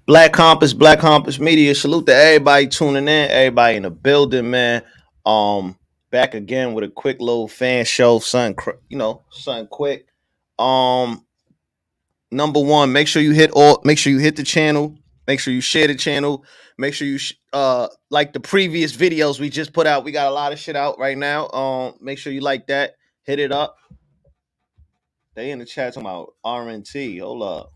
Black Compass Media. Salute to everybody tuning in, everybody in the building, man. Um, Back again with a quick little fan show, something quick. Um, Number one, make sure you hit the channel, make sure you share the channel, make sure you like the previous videos we just put out. We got a lot of shit out right now. Make sure you like that, hit it up. They in the chat talking about RNT. Hold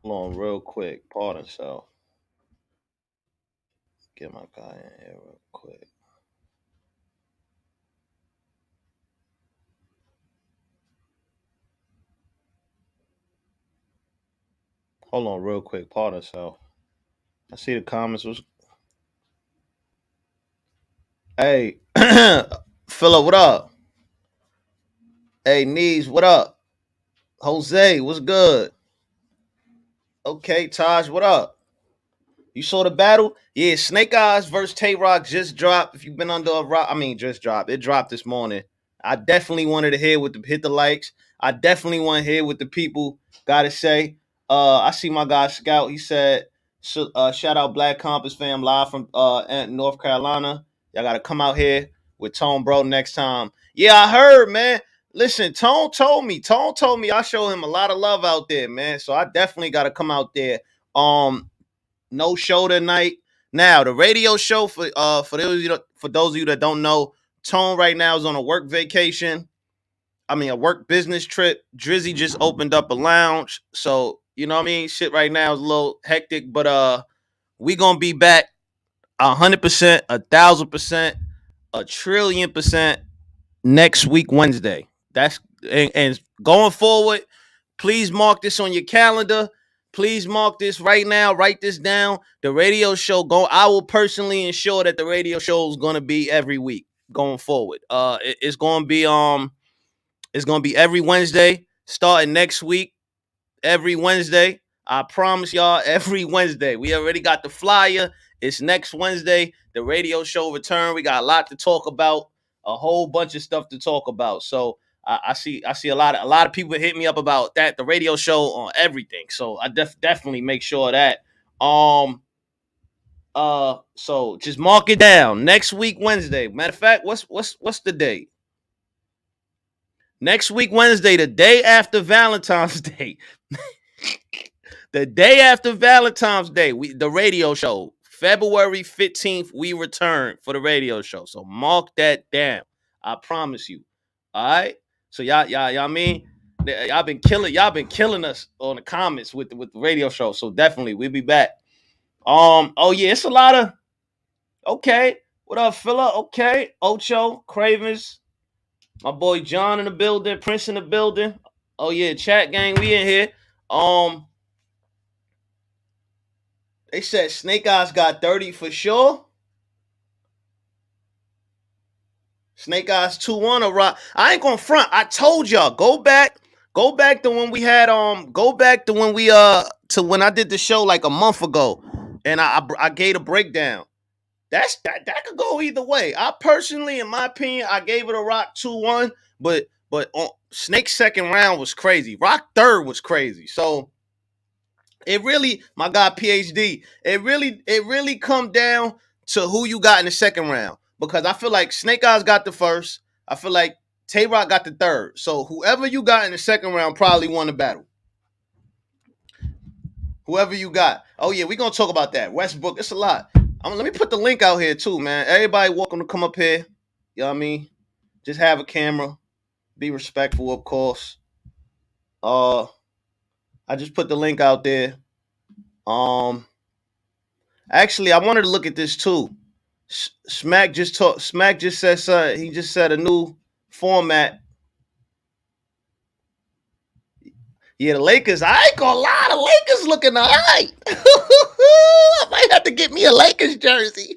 on, real quick. Pardon, so get my guy in here real quick. Hold on, real quick. Pardon, so I see the comments was. Hey, Philip, what up? Hey, Nees, what up? Jose, what's good? Okay, Taj, what up? You saw the battle? Yeah, Snake Eyes versus Tay Rock just dropped. If you've been under a rock, just dropped. It dropped this morning. I definitely wanted to hear hit the likes. I definitely want to hear what the people got to say. I see my guy Scout. He said, "Shout out Black Compass fam live from North Carolina. Y'all got to come out here with Tone Bro next time." Yeah, I heard, man. Listen, Tone told me. Tone told me I show him a lot of love out there, man. So I definitely got to come out there. No show tonight. Now the radio show for those of you that don't know, Tone right now is on a work vacation. A work business trip. Drizzy just opened up a lounge, so you know what I mean. Shit right now is a little hectic, but we gonna be back 100%, 1,000%, a trillion percent next week Wednesday. And going forward. Please mark this on your calendar. Please mark this right now. Write this down. The radio show I will personally ensure that the radio show is going to be every week going forward. It's going to be every Wednesday starting next week. Every Wednesday. I promise y'all, every Wednesday. We already got the flyer. It's next Wednesday. The radio show return. We got a lot to talk about. A whole bunch of stuff to talk about. So I see a lot of people hit me up about that. The radio show on everything. So I definitely make sure of that. So just mark it down. Next week Wednesday. Matter of fact, what's the date? Next week Wednesday, the day after Valentine's Day. The day after Valentine's Day, the radio show, February 15th, we return for the radio show. So mark that down. I promise you. All right. So y'all, y'all been killing us on the comments with the radio show. So definitely we'll be back. Oh yeah, it's a lot of okay. What up, Philla? Okay, Ocho, Cravens, my boy John in the building, Prince in the building. Oh yeah, chat gang, we in here. They said Snake Eyes got 30 for sure. Snake Eyes 2-1 a rock. I ain't gonna front. I told y'all, go back to when we had go back to when we to when I did the show like a month ago. And I gave a breakdown. That could go either way. I personally, in my opinion, I gave it a rock 2-1, but Snake's second round was crazy. Rock third was crazy. So it really, my guy PhD, it really come down to who you got in the second round. Because I feel like Snake Eyes got the first. I feel like Tay Rock got the third. So whoever you got in the second round probably won the battle. Whoever you got. Oh yeah, we're gonna talk about that. Westbrook, it's a lot. Let me put the link out here too, man. Everybody welcome to come up here. You know what I mean? Just have a camera. Be respectful, of course. I just put the link out there. Actually, I wanted to look at this too. Smack just said he just said a new format. Yeah, the Lakers. I ain't gonna lie, the Lakers looking alright. I might have to get me a Lakers jersey.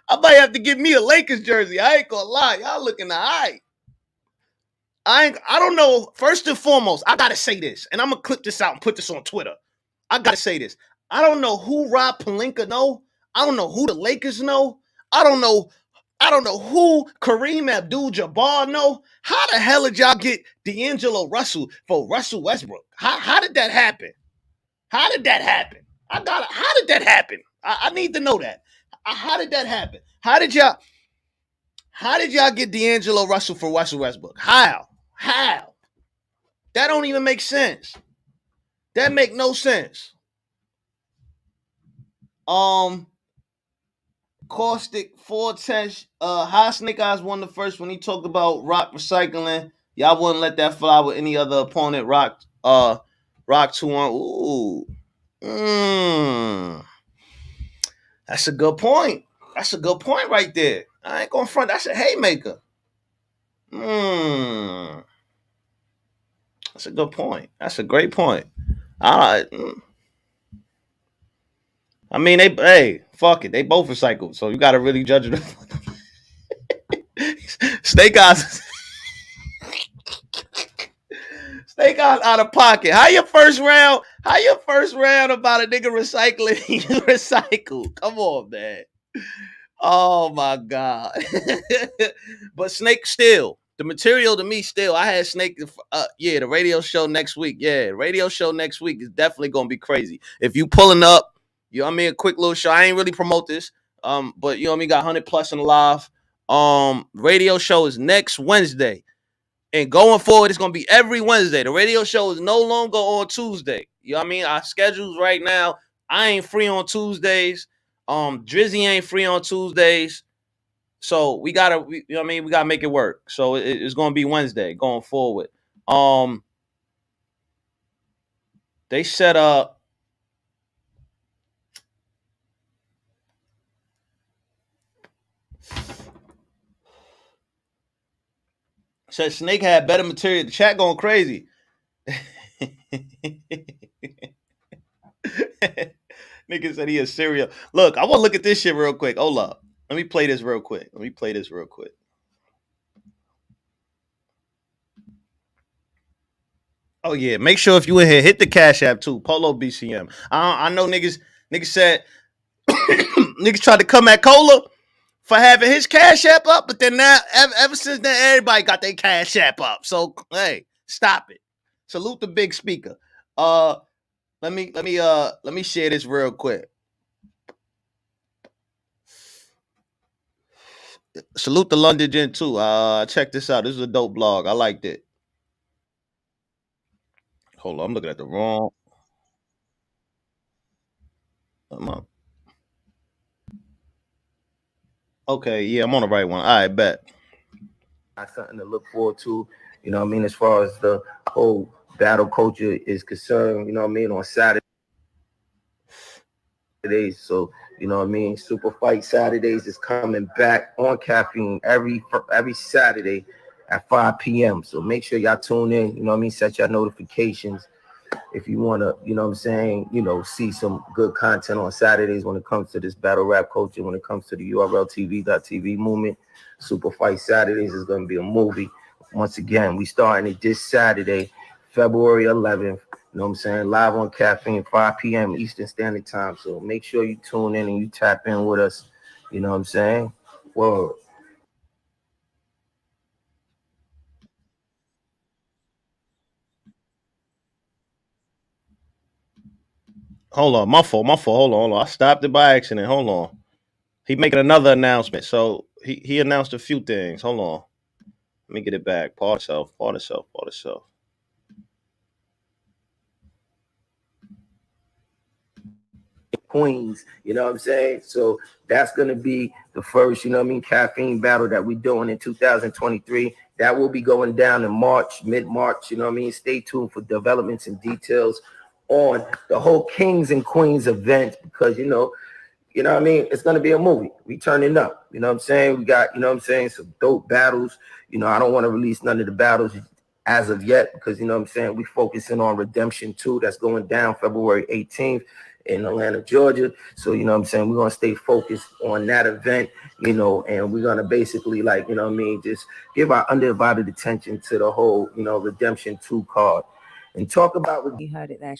I might have to get me a Lakers jersey. I ain't gonna lie, y'all looking alright. I don't know. First and foremost, I gotta say this, and I'm gonna clip this out and put this on Twitter. I gotta say this. I don't know who Rob Pelinka know. I don't know who the Lakers know. I don't know I don't know who Kareem Abdul-Jabbar know. How the hell did y'all get D'Angelo Russell for Russell Westbrook? How did that happen? How did that happen? How did that happen? I need to know that. How did that happen? How did y'all get D'Angelo Russell for Russell Westbrook? How? How? That don't even make sense. That make no sense. Um, Caustic 410. High Snake Eyes won the first when he talked about rock recycling. Y'all wouldn't let that fly with any other opponent. Rock 2-1. Ooh. That's a good point. That's a good point right there. I ain't gonna front. That's a haymaker. That's a good point. That's a great point. I I mean, hey, fuck it. They both recycled, so you got to really judge it. Snake Eyes, Snake Eyes out of pocket. How your first round? How your first round about a nigga recycling? You recycle. Come on, man. Oh my god. But Snake still. The material to me still. I had Snake. Yeah, the radio show next week. Yeah, radio show next week is definitely gonna be crazy. If you pulling up, you know what I mean, a quick little show. I ain't really promote this. But you know what I mean, got 100 plus in the live. Radio show is next Wednesday. And going forward, it's gonna be every Wednesday. The radio show is no longer on Tuesday. You know what I mean? Our schedules right now, I ain't free on Tuesdays. Drizzy ain't free on Tuesdays. So you know what I mean? We gotta make it work. So it's gonna be Wednesday going forward. They set up. Said Snake had better material. The chat going crazy. Nigga said he is serial. Look, I want to look at this shit real quick. Hold up. Let me play this real quick. Oh yeah, make sure if you in here, hit the Cash App too. Polo BCM. I know niggas said niggas tried to come at Cola for having his Cash App up, but then now ever since then everybody got their Cash App up. So hey, stop it. Salute the big speaker. Uh, let me share this real quick. Salute the London Gen too. Check this out. This is a dope blog. I liked it. Hold on, I'm looking at the wrong. Okay, yeah, I'm on the right one. All right, bet. Something to look forward to, you know what I mean, as far as the whole battle culture is concerned, you know what I mean, on Saturdays. So, you know what I mean, Super Fight Saturdays is coming back on Caffeine every Saturday at 5 p.m. So make sure y'all tune in, you know what I mean, set your notifications if you want to, you know what I'm saying, see some good content on Saturdays when it comes to this battle rap culture, when it comes to the URLTV.tv movement. Super Fight Saturdays is going to be a movie. Once again, we starting it this Saturday, February 11th. You know what I'm saying? Live on Caffeine, 5 p.m. Eastern Standard Time. So make sure you tune in and you tap in with us. You know what I'm saying? Word. Hold on, my fault. Hold on. I stopped it by accident. Hold on. He making another announcement. So he announced a few things. Hold on. Let me get it back. Pause itself. Queens, you know what I'm saying? So that's going to be the first, you know what I mean, caffeine battle that we're doing in 2023. That will be going down in March, mid-March, you know what I mean? Stay tuned for developments and details on the whole Kings and Queens event because, you know what I mean? It's going to be a movie. We turning up. You know what I'm saying? We got, you know what I'm saying, some dope battles. I don't want to release none of the battles as of yet because, you know what I'm saying, we focusing on Redemption 2 that's going down February 18th in Atlanta, Georgia. So, you know what I'm saying, we're going to stay focused on that event, and we're going to basically, like, you know what I mean, just give our undivided attention to the whole, Redemption 2 card and talk about what You heard it there.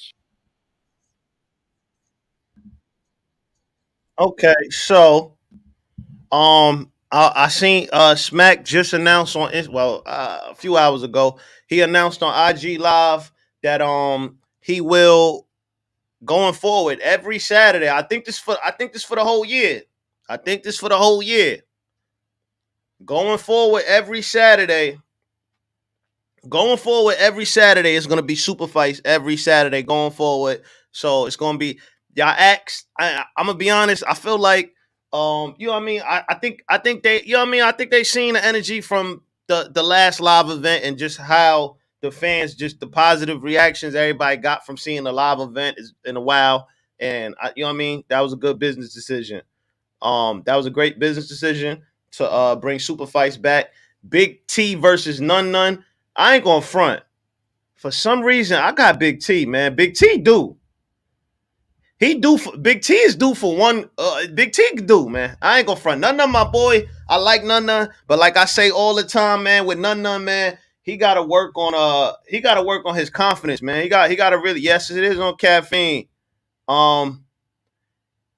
Okay, so I seen Smack just announced on a few hours ago. He announced on IG Live that he will going forward every Saturday. I think this for the whole year. I think this for the whole year. Going forward every Saturday. Going forward every Saturday is gonna be super fights every Saturday going forward. So it's gonna be y'all ask. I'm gonna be honest. I feel like you know what I mean. I think they you know what I mean. I think they seen the energy from the last live event and just how the fans just the positive reactions everybody got from seeing the live event is in a while. And you know what I mean. That was a good business decision. That was a great business decision to bring super fights back. Big T versus Nun Nun. I ain't gonna front. For some reason, I got Big T, man. Big T do. He do for Big T is due for one. Big T can do, man. I ain't gonna front. None of my boy. I like None, but like I say all the time, man, with None, man, he gotta work on his confidence, man. He gotta really, yes, it is on caffeine. Um,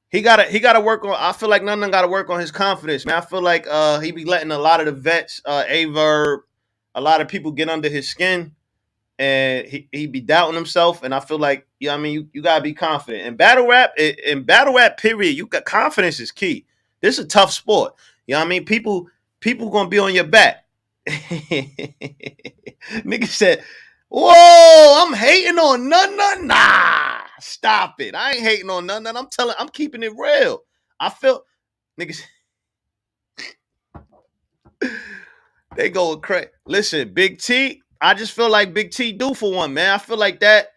he gotta work on. I feel like None gotta work on his confidence, man. I feel like he be letting a lot of the vets, Averb, a lot of people get under his skin and he be doubting himself. And I feel like, you know what I mean, you gotta be confident. In battle rap, period, you got confidence is key. This is a tough sport. You know what I mean? People gonna be on your back. Nigga said, whoa, I'm hating on none. Nah, stop it. I ain't hating on none. I'm keeping it real. I feel niggas they go crazy. Listen, Big T, I just feel like Big T do for one, man. I feel like that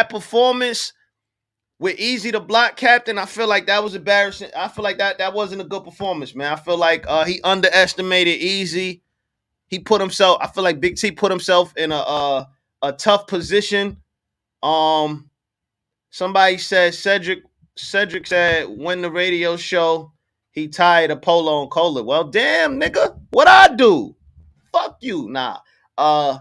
performance with Easy the block captain, I feel like that was embarrassing. I feel like that wasn't a good performance, man. I feel like he underestimated Easy. He put himself. I feel like Big T put himself in a tough position. Um, Somebody said Cedric said when the radio show he tired of Polo and Cola. Well, damn nigga, what I do? Fuck you, nah. Uh,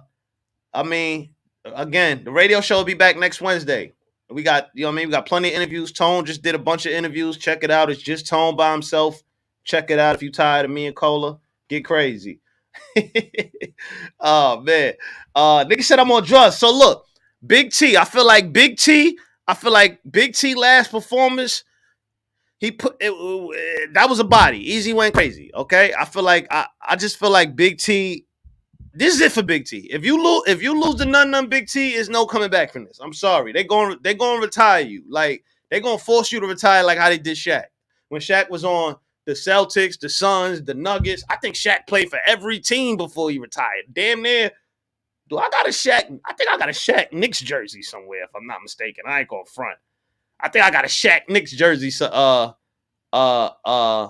I mean, again, the radio show will be back next Wednesday. We got, you know what I mean? We got plenty of interviews. Tone just did a bunch of interviews. Check it out. It's just Tone by himself. Check it out if you tired of me and Cola. Get crazy. Oh man. Nigga said I'm on drugs. So look, Big T. I feel like Big T last performance. He put that was a body. Easy went crazy. Okay. I just feel like Big T. This is it for Big T. If you lose the none Big T is no coming back from this. I'm sorry. They going to retire you. Like they going to force you to retire like how they did Shaq. When Shaq was on the Celtics, the Suns, the Nuggets, I think Shaq played for every team before he retired. Damn near. Do I got a Shaq? I think I got a Shaq Knicks jersey somewhere if I'm not mistaken. I ain't going to front. I think I got a Shaq Knicks jersey uh I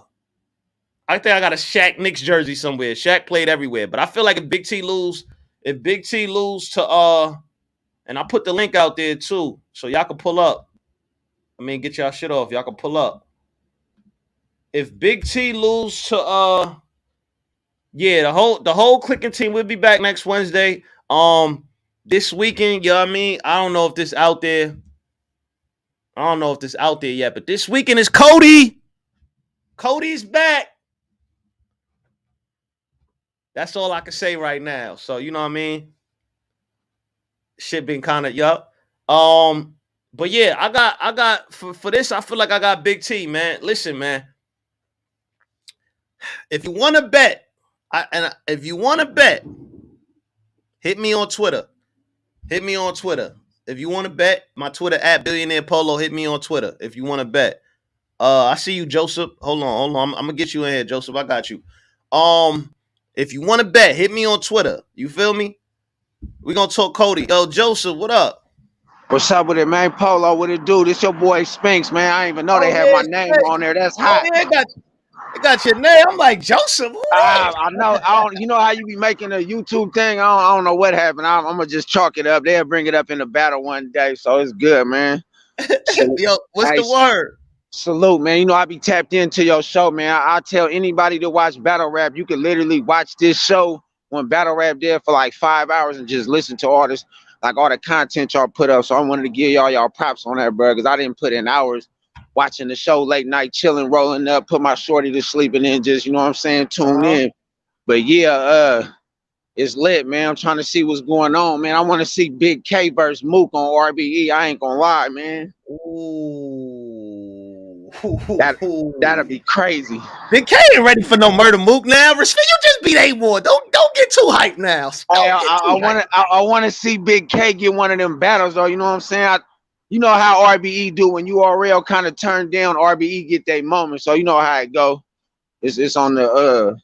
think I got a Shaq Knicks jersey somewhere. Shaq played everywhere, but I feel like if Big T lose to and I put the link out there too, so y'all can pull up. I mean, get y'all shit off. Y'all can pull up. If Big T lose to yeah, the whole clicking team will be back next Wednesday. This weekend, you know what I mean? I don't know if this out there. I don't know if this out there yet, but this weekend is Cody. Cody's back. That's all I can say right now. So you know what I mean? Shit been kind of yup. But yeah, I got for this, I feel like I got Big T, man. Listen, man. If you want to bet, if you want to bet, hit me on Twitter. Hit me on Twitter. If you want to bet, my Twitter at Billionaire Polo. Hit me on Twitter if you want to bet. I see you, Joseph. Hold on. I'm gonna get you in here, Joseph. I got you. If you want to bet, hit me on Twitter. You feel me? We gonna talk Cody. Yo, Joseph, what up? What's up with it, man? Polo, what it do? This your boy Spinks, man. I didn't even know they Oh had yeah, my name shit. on there. That's Oh hot. yeah, it got your name. I'm like Joseph. Who that? I know. I don't. You know how you be making a YouTube thing? I don't know what happened. I'm gonna just chalk it up. They'll bring it up in the battle one day, so it's good, man. So, Yo, what's hey, the word? salute, man. You know I be tapped into your show, man. I tell anybody to watch battle rap. You can literally watch this show on battle rap there for like 5 hours and just listen to all this, like all the content y'all put up. So I wanted to give y'all props on that, bro, because I didn't put in hours watching the show late night, chilling, rolling up, put my shorty to sleep, and then just, you know what I'm saying, tune in. But yeah, it's lit, man. I'm trying to see what's going on, man. I want to see Big K versus Mook on RBE. I ain't gonna lie, man. Ooh. That'll be crazy. Big K ain't ready for no murder Mook now. Respect, you just beat A-Ward. Don't get too hyped now. I want to see Big K get one of them battles, though. You know what I'm saying? You know how RBE do when URL kind of turn down, RBE get their moment. So you know how it go. It's on the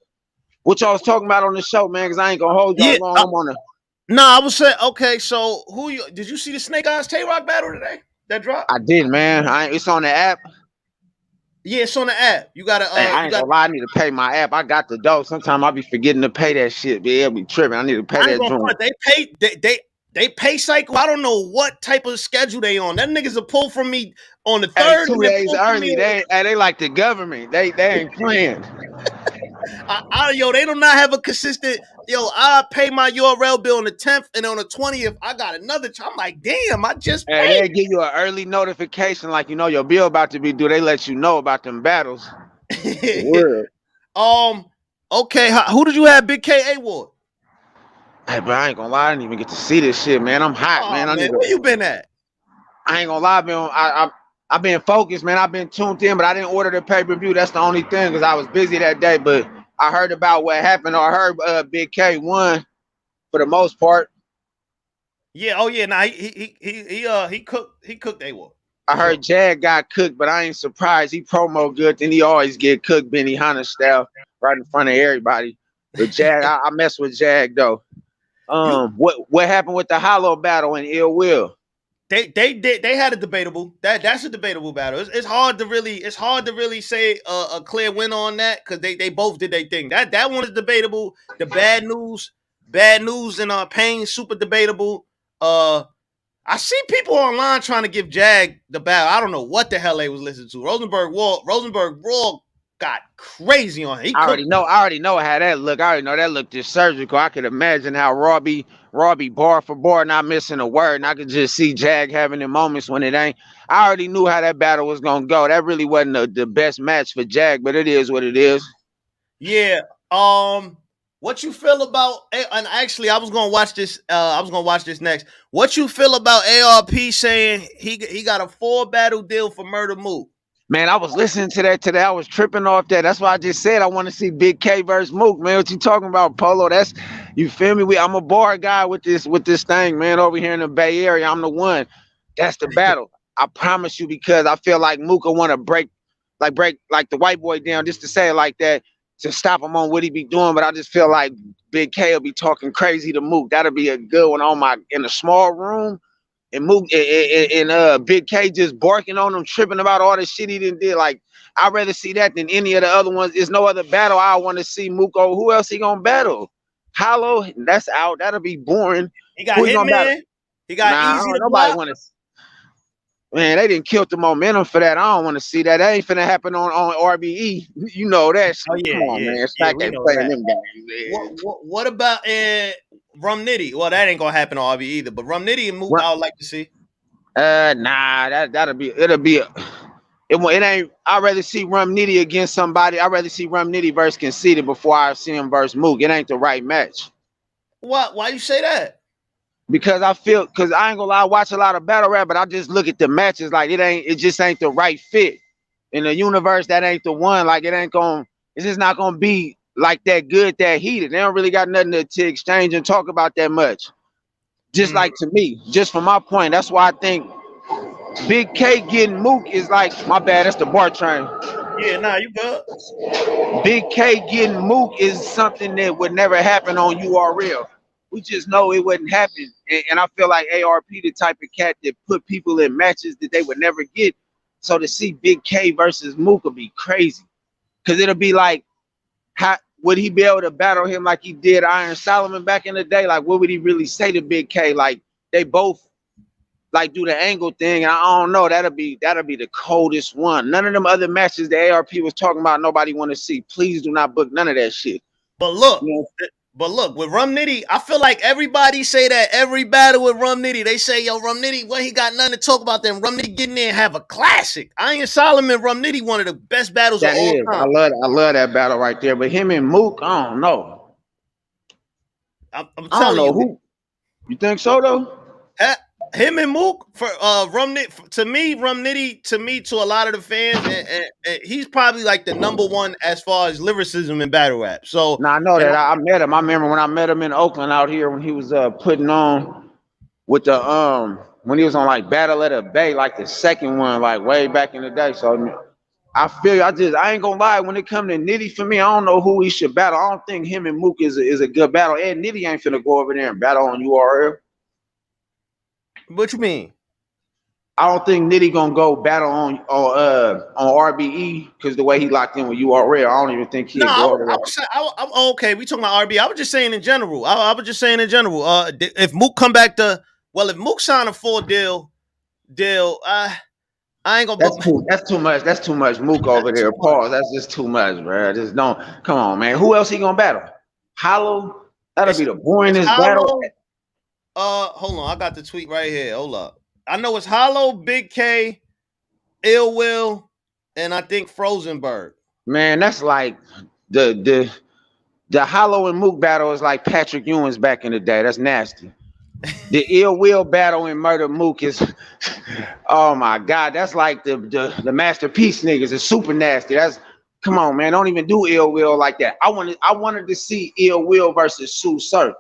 what y'all was talking about on the show, man, because I ain't gonna hold y'all long. I'm on the I was saying, okay, so did you see the Snake Eyes Tay-Rock battle today? That dropped? I did, man. It's on the app. Yeah, it's on the app. You gotta I ain't gonna lie, I need to pay my app. I got the dough. Sometimes I be forgetting to pay that shit. It'll be tripping. I need to pay that joint. They pay cycle. I don't know what type of schedule they on. That niggas will pull from me on the 3rd. 2 days early. They like the government. They ain't playing. They do not have a consistent. I pay my URL bill on the 10th, and on the 20th, I got another. I'm like, damn, I just paid. They give you an early notification, like your bill about to be due. They let you know about them battles. Word. Okay. Who did you have? Big K A-Ward? Hey, bro, I ain't gonna lie. I didn't even get to see this shit, man. I'm hot, man. Where you been at? I ain't gonna lie, I've been focused, man. I've been tuned in, but I didn't order the pay-per-view. That's the only thing, because I was busy that day. But I heard about what happened. I heard Big K won for the most part. Yeah. Oh yeah. Nah. He cooked A-Ward. I heard Jag got cooked, but I ain't surprised. He promo good, then he always get cooked Benny Hanna style right in front of everybody. But Jag, I mess with Jag though. What happened with the Hollow battle and Ill Will? They had a debatable. That's a debatable battle. It's hard to really say a clear win on that, because they both did their thing. That one is debatable. The bad news and Pain, super debatable. I see people online trying to give Jag the battle. I don't know what the hell they was listening to. Rosenberg Raw got crazy on him. I already know how that look. I already know that looked just surgical. I could imagine how Robbie bar for bar, not missing a word, and I could just see Jag having the moments when it ain't. I already knew how that battle was gonna go. That really wasn't the best match for Jag, but it is what it is. Yeah. What you feel about? And actually, I was gonna watch this. Next. What you feel about ARP saying he got a 4-battle deal for Murder Mook? Man, I was listening to that today. I was tripping off that. That's why I just said I want to see Big K versus Mook, man. What you talking about, Polo? That's, you feel me? I'm a bar guy with this thing, man. Over here in the Bay Area, I'm the one. That's the battle. I promise you, because I feel like Mook will want to break like the white boy down, just to say it like that, to stop him on what he be doing. But I just feel like Big K will be talking crazy to Mook. That'll be a good one in a small room. And Mook and Big K just barking on him, tripping about all the shit he did. Like, I'd rather see that than any of the other ones. There's no other battle I want to see Mook. Who else he gonna battle? Hollow, that's out. That'll be boring. He got Hitman. He got Easy to nobody block. Want to. Man, they didn't kill the momentum for that. I don't want to see that. That ain't finna happen on RBE. You know that. Oh yeah, come on, yeah, man. It's yeah, like they playing them guys. What about Rum Nitty? Well, that ain't gonna happen on RBE either. But Rum Nitty and Mook, I would like to see. Nah, it ain't. I'd rather see Rum Nitty against somebody. I'd rather see Rum Nitty versus Conceited before I see him versus Mook. It ain't the right match. What? Why you say that? Because I ain't gonna lie, I watch a lot of battle rap, but I just look at the matches like it just ain't the right fit. In the universe, that ain't the one. Like, it's just not gonna be like that good, that heated. They don't really got nothing to exchange and talk about that much. Just like, to me, just from my point, that's why I think Big K getting Mook is like, my bad, that's the bar train. Yeah, nah, you good. Big K getting Mook is something that would never happen on URL. We just know it wouldn't happen. And I feel like ARP the type of cat that put people in matches that they would never get. So to see Big K versus Mook would be crazy. Because it'll be like, how would he be able to battle him like he did Iron Solomon back in the day? Like, what would he really say to Big K? Like, they both like do the angle thing. And I don't know, that'll be the coldest one. None of them other matches the ARP was talking about, nobody want to see. Please do not book none of that shit. But look, But look, with Rum Nitty, I feel like everybody say that every battle with Rum Nitty, they say, yo, Rum Nitty, well, he got nothing to talk about. Then Rum Nitty get in there and have a classic. Iron Solomon, Rum Nitty, one of the best battles of That all is, time. I love that battle right there. But him and Mook, I don't know. I'm I don't telling know you, who. You think so though? him and Mook for Rum Nitty, to me, Rum Nitty, to me, to a lot of the fans, and he's probably like the number one as far as lyricism in battle rap. So, Now I know and that I met him. I remember when I met him in Oakland out here when he was putting on with the when he was on like Battle at the Bay, like the second one, like way back in the day. So I feel you. I ain't gonna lie. When it come to Nitty, for me, I don't know who he should battle. I don't think him and Mook is a good battle. And Nitty ain't finna go over there and battle on URL. what you mean? I don't think Nitty gonna go battle on RBE because the way he locked in with URL, I don't even think No, he'd go over there. I'm okay. We talking about RB. I was just saying in general. I was just saying in general. If Mook come back to, well, if Mook sign a full deal, I ain't gonna book. That's too much. That's too much. Mook over That's too there. much. Pause. That's just too much, bro. Just don't. Come on, man. Who else he gonna battle? Hollow. That'll It's be the it's boringest battle. Hollow. Hold on. I got the tweet right here. Hold up. I know it's Hollow, Big K, Ill Will, and I think Frozenberg. Man, that's like the Hollow and Mook battle is like Patrick Ewing's back in the day. That's nasty. The Ill Will battle in Murder Mook is, oh my God, that's like the Masterpiece niggas. It's super nasty. That's come on, man. Don't even do Ill Will like that. I wanted to see Ill Will versus Sue Surf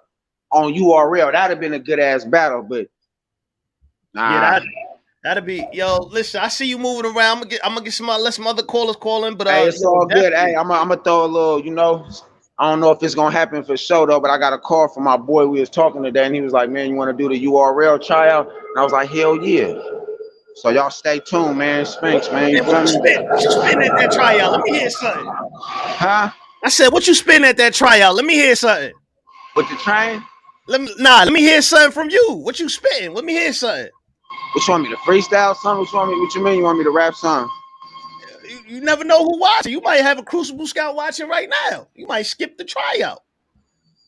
on URL. That'd have been a good ass battle, but Yeah, nah. that'd be, yo. Listen, I see you moving around. I'm gonna get let some other callers call in, but Hey, it's yo, all good. Hey, definitely. I'm gonna throw a little, you know. I don't know if it's gonna happen for sure though, but I got a call from my boy we was talking today, and he was like, "Man, you want to do the URL tryout?" And I was like, "Hell yeah!" So y'all stay tuned, man. Spinks, man. You Man, what feel you me? spin? What you spin at that tryout? Let me hear something. Huh? I said, what you spin at that tryout? Let me hear something. With the train? Let me hear something from you. What you spitting? Let me hear something. What you want me to freestyle something? What you want me? What you mean? You want me to rap something? You never know who watching. You might have a Crucible Scout watching right now. You might skip the tryout.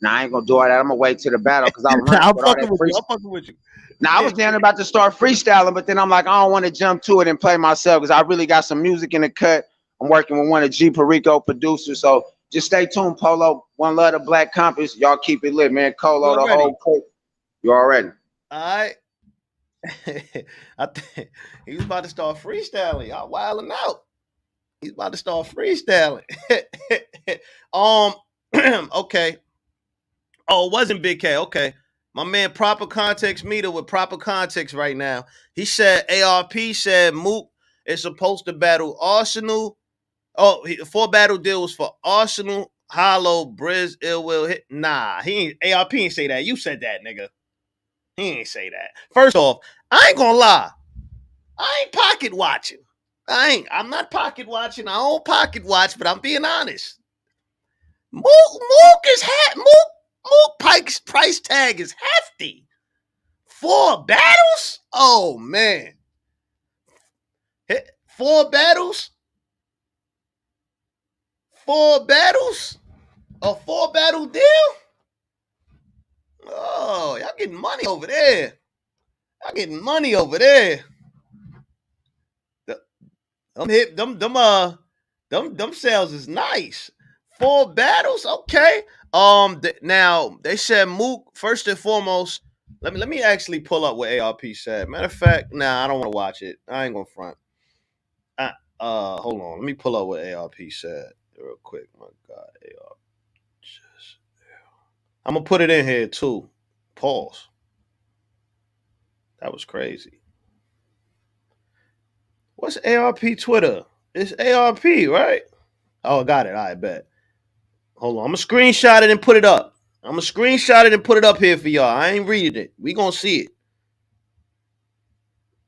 Nah, I ain't gonna do all that. I'm gonna wait till the battle because I'm running I'm with all fucking that with free. you. I'm fucking with you. Now I was down about to start freestyling, but then I'm like, I don't want to jump to it and play myself because I really got some music in the cut. I'm working with one of G Perico producers, so just stay tuned, Polo. One love the Black Compass. Y'all keep it lit, man. You Colo, the already. whole crew. You already. All right. I think he was about to start freestyling. Y'all wilding out. He's about to start freestyling. um. Okay. Oh, it wasn't Big K. Okay. My man, proper context meter with proper context right now. He said ARP said Mook is supposed to battle Arsenal. Oh, four battle deal was for Arsenal, Hollow, Briz, Ill Will. Nah, he ain't. ARP ain't say that. You said that, nigga. He ain't say that. First off, I ain't gonna lie. I ain't pocket watching. I'm not pocket watching. I don't pocket watch, but I'm being honest. Mook is Mook Pike's price tag is hefty. 4 battles? Oh man. 4 battles? 4 battles? A 4 battle deal? Oh, y'all getting money over there. Y'all getting money over there. Them sales is nice. 4 battles, okay. Now they said Mook first and foremost. Let me actually pull up what ARP said. Matter of fact, nah, I don't want to watch it. I ain't gonna front. Hold on. Let me pull up what ARP said real quick. My God, ARP. I'm gonna put it in here too. Pause. That was crazy. What's ARP Twitter? It's ARP, right? Oh, got it. I bet. Hold on. I'm gonna screenshot it and put it up. I'm gonna screenshot it and put it up here for y'all. I ain't reading it. We gonna see it.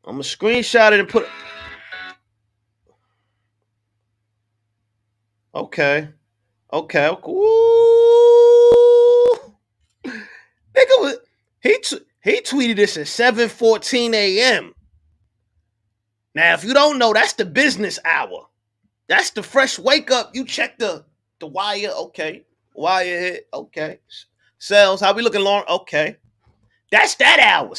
I'm gonna screenshot it and put. Okay. Okay. Ooh. Nigga was he tweeted this at 7:14 a.m. Now, if you don't know, that's the business hour. That's the fresh wake up. You check the wire. Okay. Wire hit. Okay. Sales, how we looking, Lauren? Okay. That's that hour.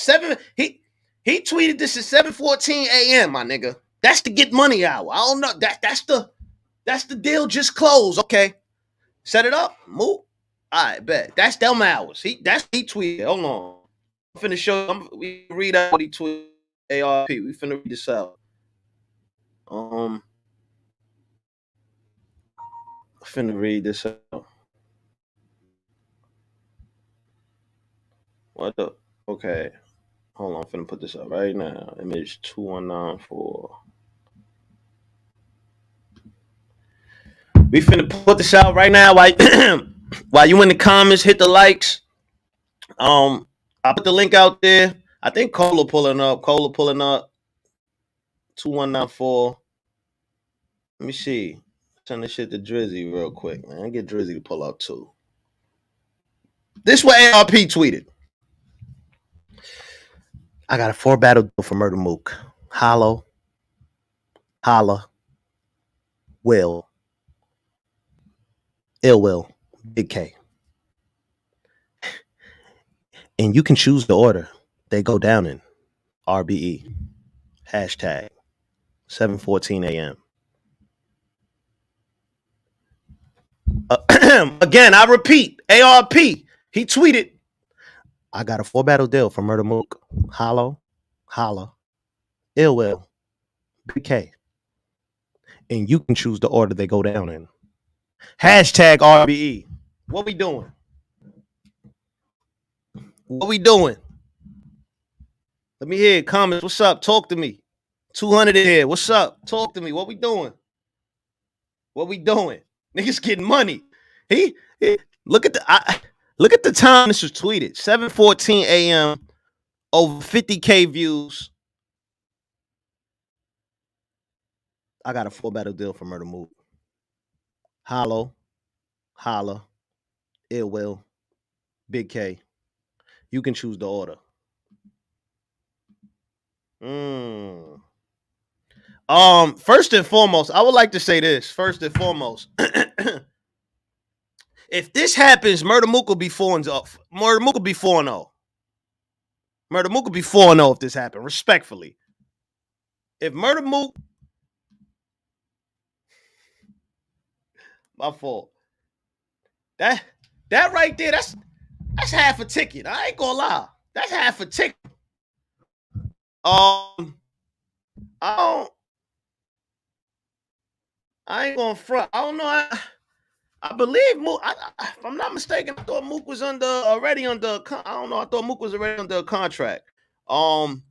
He tweeted this at 7:14 a.m., my nigga. That's the get money hour. I don't know. That's the deal just closed. Okay. Set it up. Mook. All right, bet. That's them hours. He tweeted. Hold on. I'm finna show. We read out what he tweeted. ARP. We finna read this out. I'm finna read this out. What the? Okay. Hold on. I'm finna put this up right now. Image 2194. We finna put this out right now. While you in the comments, hit the likes. I put the link out there. I think Cola pulling up. 2194. Let me see. Send this shit to Drizzy real quick, man. Get Drizzy to pull up too. This what ARP tweeted. I got a 4 battle deal for Murder Mook. Holla, Will, Ill Will, Big K. And you can choose the order they go down in. RBE. Hashtag 7:14 a.m. Again, I repeat, ARP. He tweeted, I got a 4 battle deal for Murder Mook. Holla, Ill Will, Big K. And you can choose the order they go down in. Hashtag RBE. What we doing? What we doing? Let me hear comments. What's up? Talk to me. 200 in here. What's up? Talk to me. What we doing? What we doing? Niggas getting money. He look at the time this was tweeted. 7:14 a.m. Over 50K views. I got a 4 battle deal for Murder Mook. Holla, Ill Will, Big K. You can choose the order. First and foremost, I would like to say this. First and foremost, if this happens, Murder Mook will be 4-0. Murder Mook will be 4-0. Murder Mook will be 4-0 if this happens, respectfully. If Murder Mook, my fault. That right there, that's half a ticket. I ain't gonna lie. That's half a ticket. I ain't gonna front. I don't know. I believe Mook. If I'm not mistaken, I thought Mook was already under. I don't know. I thought Mook was already under a contract. Holla,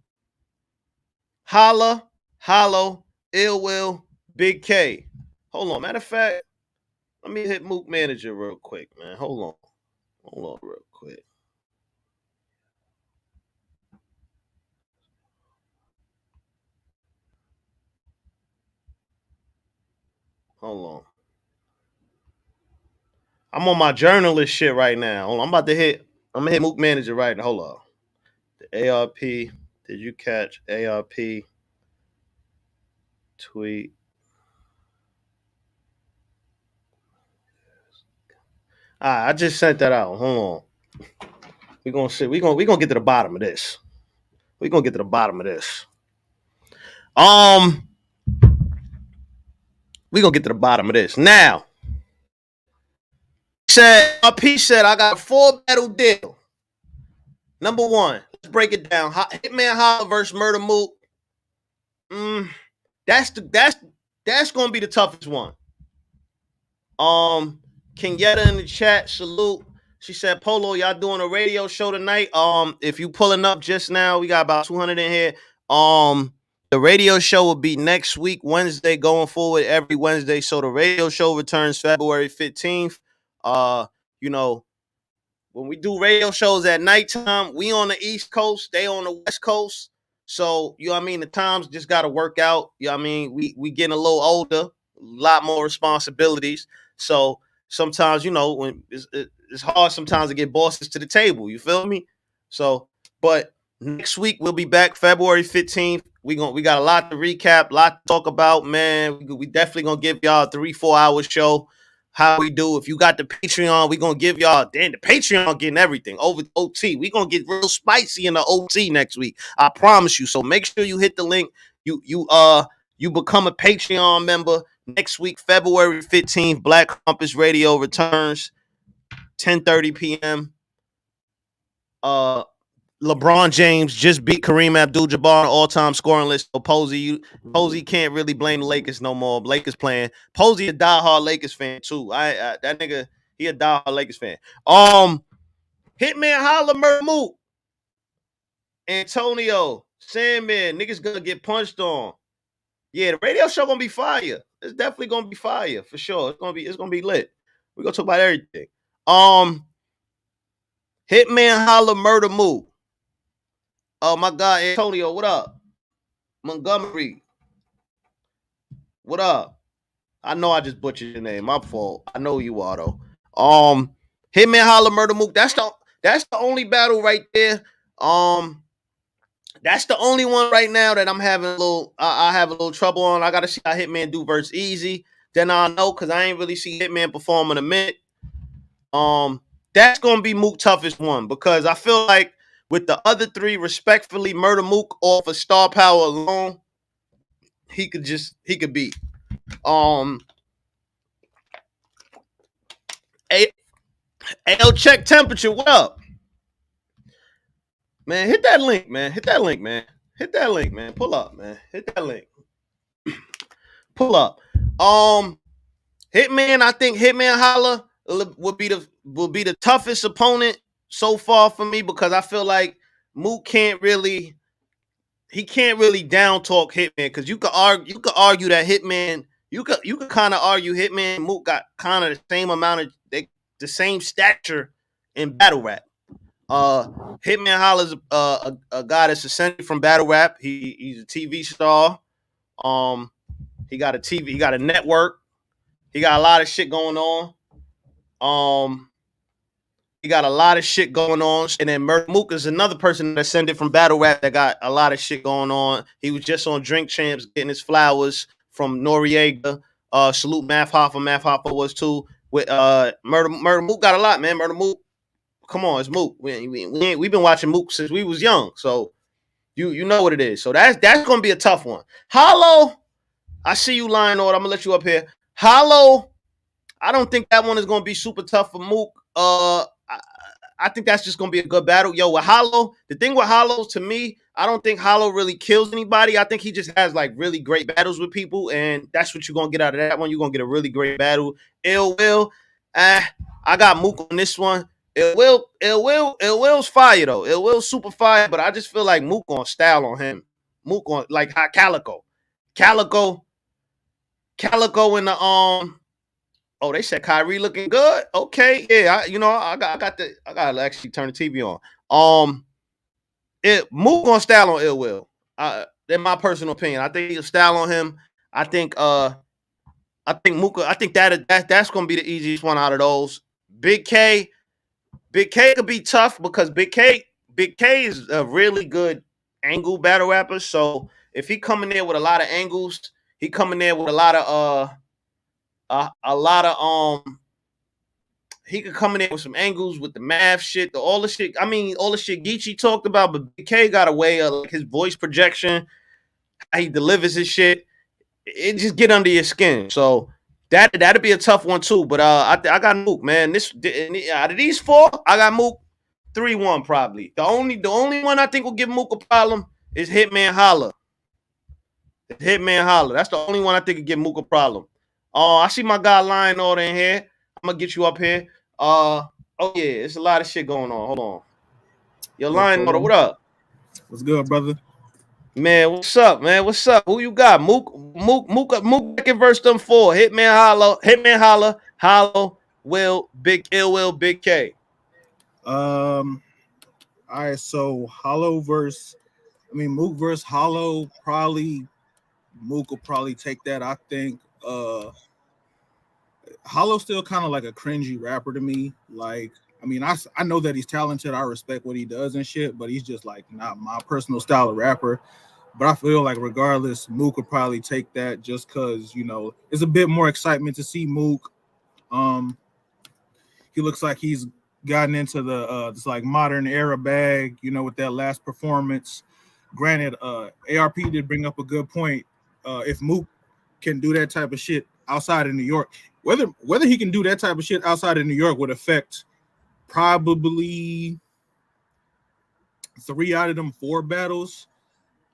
Ill Will, Big K. Hold on. Matter of fact, let me hit Mook manager real quick, man. Hold on, real quick. Hold on. I'm on my journalist shit right now. Hold on. I'm gonna hit Mook manager right now. Hold on. The ARP. Did you catch ARP tweet? I just sent that out. Hold on. We're gonna see. We're gonna get to the bottom of this. We're gonna get to the bottom of this. We're gonna get to the bottom of this. Now, RP said I got a 4 battle deal. Number 1, let's break it down. Hitman Holla versus Murder Mook. That's gonna be the toughest one. Kenyatta in the chat, salute. She said, Polo, y'all doing a radio show tonight. If you pulling up just now, we got about 200 in here. The radio show will be next week, Wednesday, going forward every Wednesday. So the radio show returns February 15th. You know, when we do radio shows at nighttime, we on the East Coast, they on the West Coast. So, you know what I mean? The times just got to work out. You know what I mean? We getting a little older, a lot more responsibilities. So sometimes, you know, when it's hard sometimes to get bosses to the table. You feel me? So, but next week we'll be back February 15th. We got a lot to recap, a lot to talk about, man. We definitely gonna give y'all a 3-4 hour show. how we do. If you got the Patreon, we gonna give y'all. Damn, the Patreon getting everything over the OT. We gonna get real spicy in the OT next week. I promise you. So make sure you hit the link. You become a Patreon member next week, February 15th. Black Compass Radio returns 10:30 p.m. LeBron James just beat Kareem Abdul-Jabbar on all-time scoring list. So Posey can't really blame the Lakers no more. Lakers playing. Posey a diehard Lakers fan too. That nigga, he a diehard Lakers fan. Hitman Holla Murder Mook. Antonio, Sandman, niggas gonna get punched on. Yeah, the radio show gonna be fire. It's definitely gonna be fire for sure. It's gonna be lit. We're gonna talk about everything. Hitman Holla Murder Mook. Oh my God, Antonio, what up? Montgomery, what up? I know I just butchered your name. My fault. I know you are though. Hitman Holla Murder Mook. That's the only battle right there. That's the only one right now that I'm having a little. I have a little trouble on. I gotta see how Hitman do versus Easy. Then I'll know because I ain't really see Hitman perform in a minute. That's gonna be Mook toughest one because I feel like with the other three, respectfully, Murder Mook off of star power alone, he could beat. AL check temperature. What up, man? Hit that link, man. Hit that link, man. Hit that link, man. Pull up, man. Hit that link. Pull up. Hitman. I think Hitman Holla will be the toughest opponent so far for me because I feel like Mook can't really down talk Hitman because you could argue that Hitman. You could kind of argue Hitman and Mook got kind of the same amount of the same stature in battle rap. Hitman Holla's a guy that's ascended from battle rap. He's a TV star. He got a network. He got a lot of shit going on. He got a lot of shit going on. And then Mook is another person that ascended from battle rap that got a lot of shit going on. He was just on Drink Champs getting his flowers from Noriega. Salute Math Hoffa. Math Hoffa was too. With Murder Mook got a lot, man. Murder Mook. Come on, it's Mook. We've been watching Mook since we was young. So you know what it is. So that's gonna be a tough one. Hollow, I see you lying on. I'm gonna let you up here. Hollow, I don't think that one is gonna be super tough for Mook. I think that's just gonna be a good battle. Yo, with Hollow, the thing with Hollow, to me, I don't think Hollow really kills anybody. I think he just has like really great battles with people, and that's what you're gonna get out of that one. You're gonna get a really great battle. Ill Will, I got Mook on this one. Ill Will's fire though. Ill Will's super fire, but I just feel like Mook on style on him. Mook on like hot Calico in the Oh, they said Kyrie looking good. Okay, yeah, I gotta actually turn the TV on. Mook on style on Ill Will. In my personal opinion, I think he'll style on him. I think Mook. I think that's gonna be the easiest one out of those. Big K could be tough because Big K is a really good angle battle rapper. So if he coming there with a lot of angles, he coming there with a lot of he could come in there with some angles with the math shit, all the shit. I mean, all the shit Geechee talked about, but BK got a way of like his voice projection, how he delivers his shit. It just get under your skin. So that'd be a tough one too. But I got Mook, man. Out of these four, I got Mook 3-1 probably. The only one I think will give Mook a problem is Hitman Holla. Hitman Holla. That's the only one I think will give Mook a problem. I see my guy Lion Order in here. I'm gonna get you up here. Oh yeah, it's a lot of shit going on. Hold on. Yo, Lion Order, what up? What's good, brother? Man, what's up, man? What's up? Who you got? Mook can verse them four. Hitman Holla, Hollow, Will, Big Ill Will, Big K. All right, so Mook versus Hollow, probably Mook will probably take that. I think Hollow's still kind of like a cringy rapper to me. Like, I mean, I know that he's talented. I respect what he does and shit, but he's just like not my personal style of rapper. But I feel like regardless, Mook will probably take that just because, it's a bit more excitement to see Mook He looks like he's gotten into the this like modern era bag, you know, with that last performance. Granted, ARP did bring up a good point. If Mook can do that type of shit outside of New York, whether he can do that type of shit outside of New York would affect probably 3 out of them 4 battles.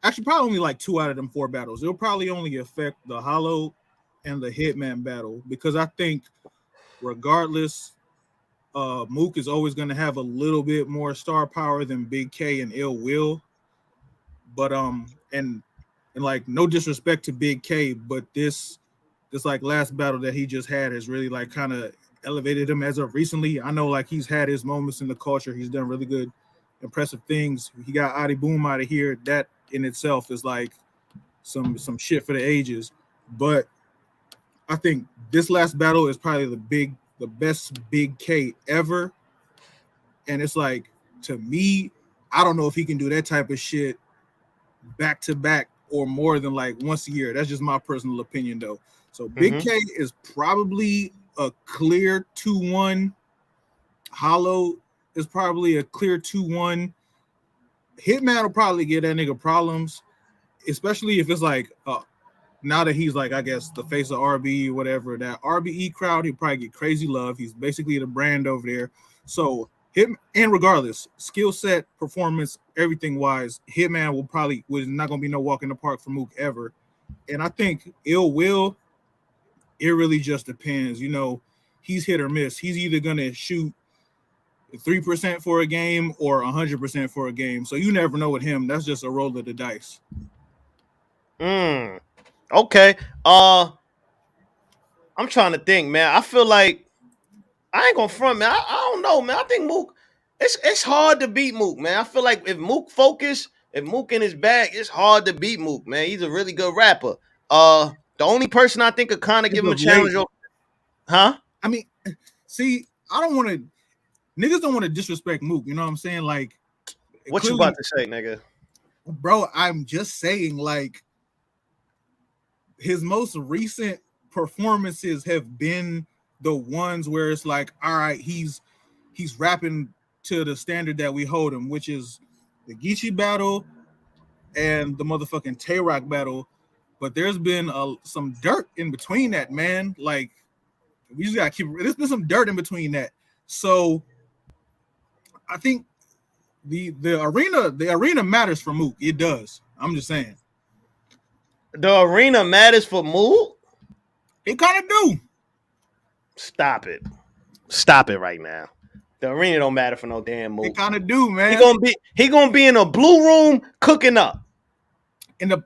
Actually, probably only like 2 out of them 4 battles. It'll probably only affect the Hollow and the Hitman battle, because I think regardless, Mook is always going to have a little bit more star power than Big K and Ill Will. But and like, no disrespect to Big K, but this like last battle that he just had has really like kind of elevated him as of recently. I know like he's had his moments in the culture. He's done really good, impressive things. He got Adi Boom out of here. That in itself is like some shit for the ages. But I think this last battle is probably the best Big K ever. And it's like, to me, I don't know if he can do that type of shit back to back or more than like once a year. That's just my personal opinion though. So Big K is probably a clear 2-1. Hollow is probably a clear 2-1. Hitman will probably get that nigga problems, especially if it's like now that he's like, I guess, the face of RBE or whatever, that RBE crowd, he'll probably get crazy love. He's basically the brand over there. So him, and regardless, skill set, performance, everything wise, Hitman was not gonna be no walk in the park for Mook ever. And I think Ill Will, it really just depends. You know, he's hit or miss. He's either gonna shoot 3% for a game or 100% for a game. So you never know with him. That's just a roll of the dice. Okay. I'm trying to think, man. I feel like I ain't gonna front, man. I don't know, man. I think Mook, it's hard to beat Mook, man. I feel like if Mook in his bag, it's hard to beat Mook, man. He's a really good rapper. The only person I think could kind of give him a challenge, huh? I mean, see, niggas don't want to disrespect Mook. You know what I'm saying? Like, what clearly, you about to say, nigga? Bro, I'm just saying, like, his most recent performances have been the ones where it's like, all right, he's rapping to the standard that we hold him, which is the Geechee battle and the motherfucking Tay-Rock battle. But there's been some dirt in between that, man. Like, we just gotta there's been some dirt in between that. So I think the arena matters for Mook. It does. I'm just saying. The arena matters for Mook? It kind of do. Stop it right now. The arena don't matter for no damn Mook. It kind of do, man. He gonna be in a blue room cooking up. And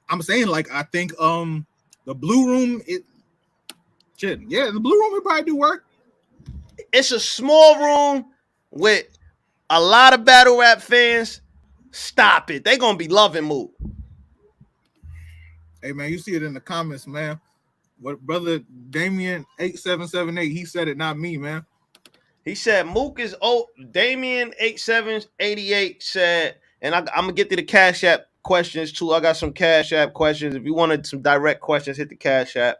I'm saying, like, I think the blue room, the blue room would probably do work. It's a small room with a lot of battle rap fans. Stop it. They gonna be loving Mook. Hey man, you see it in the comments, man. What brother Damien 8778, he said it, not me, man. He said Mook is Damien 8788 said, and I'm gonna get to the Cash App questions too. I got some Cash App questions. If you wanted some direct questions, hit the Cash App.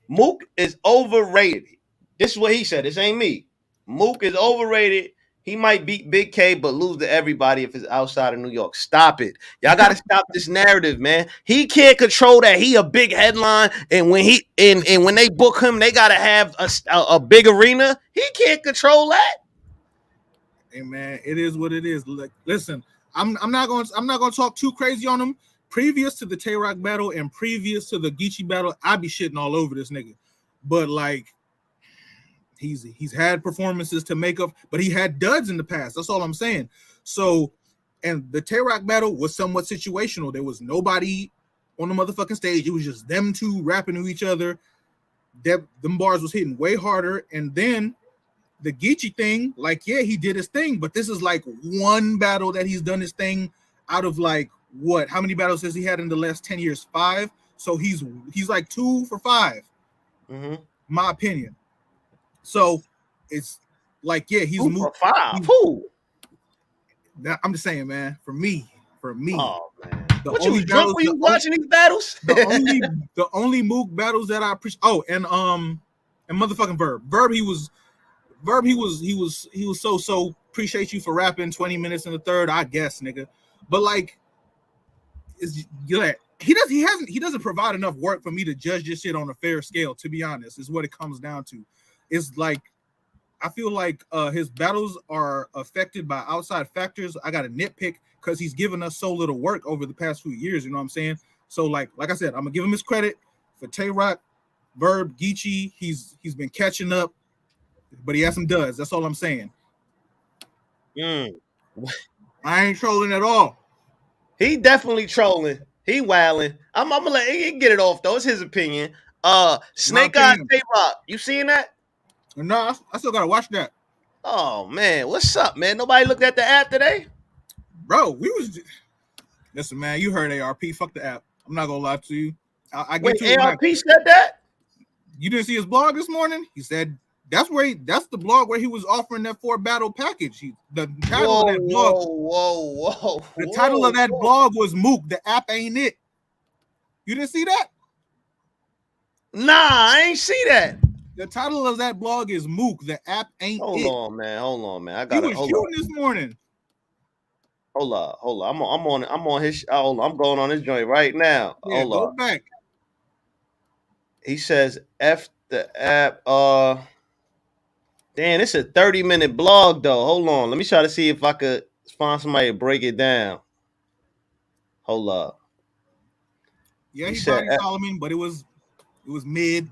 Mook is overrated. This is what he said. This ain't me. Mook is overrated. He might beat Big K, but lose to everybody if it's outside of New York. Stop it. Y'all got to stop this narrative, man. He can't control that. He a big headline, and when when they book him, they got to have a big arena. He can't control that. Hey man, it is what it is. Like, listen, I'm not going to talk too crazy on him. Previous to the Tay-Rock battle and previous to the Geechee battle, I'd be shitting all over this nigga. But like, he's had performances to make up, but he had duds in the past. That's all I'm saying. So, and the Tay-Rock battle was somewhat situational. There was nobody on the motherfucking stage. It was just them two rapping to each other. Them bars was hitting way harder. And then the Geechee thing, like, yeah, he did his thing, but this is like one battle that he's done his thing out of like what? How many battles has he had in the last 10 years? 5. So he's like 2 for 5. Mm-hmm. My opinion. So it's like, yeah, he's 2 for 5. Who? I'm just saying, man. For me. Oh man, what you was drunk when you watching these battles? the only Mook battles that I appreciate. Oh, and and motherfucking Verb, he was so appreciate you for rapping 20 minutes in the third, I guess, nigga. But like, he doesn't provide enough work for me to judge this shit on a fair scale, to be honest, is what it comes down to. It's like, I feel like his battles are affected by outside factors. I got to nitpick because he's given us so little work over the past few years, you know what I'm saying? So like I said, I'm gonna give him his credit for Tay-Rock, Verb, Geechee. He's been catching up, but he has some duds. That's all I'm saying. I ain't trolling at all. He definitely trolling. He wilding. I'm gonna let him get it off though. It's his opinion. Snake Eyes Tay-Rock. You seen that? No, I still gotta watch that. Oh man, what's up, man? Nobody looked at the app today, bro. Listen, man. You heard ARP. Fuck the app. I'm not gonna lie to you. I get to ARP said that. You didn't see his blog this morning? He said that's the blog where he was offering that 4-battle package. The title of that blog. The title of that blog was Mook. The app ain't it. You didn't see that? Nah, I ain't see that. The title of that blog is Mook. The app ain't it. Hold on, man. I got it. He was shooting this morning. Hold on. I'm on his. Hold on. I'm going on his joint right now. Yeah, go back. He says F the app. Damn, it's a 30-minute blog though. Hold on. Let me try to see if I could find somebody to break it down. Hold up. Yeah, he bodied Solomon, but it was mid.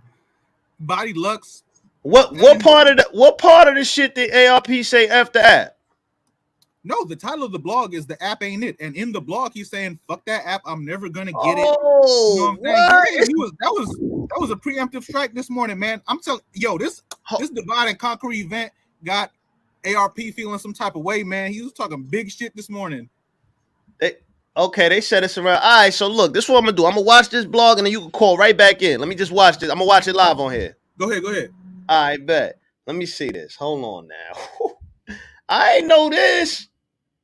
Body Lux. What part of the shit did ARP say F the app? No, the title of the blog is The App Ain't It. And in the blog, he's saying, fuck that app. I'm never gonna get it. You know what I'm saying? That was a preemptive strike this morning, man. I'm telling this divide and conquer event got ARP feeling some type of way, man. He was talking big shit this morning. They said it's around. All right, so look, this is what I'm gonna do. I'm gonna watch this blog and then you can call right back in. Let me just watch this. I'm gonna watch it live on here. Go ahead. All right, bet. Let me see this. Hold on now. I ain't know this.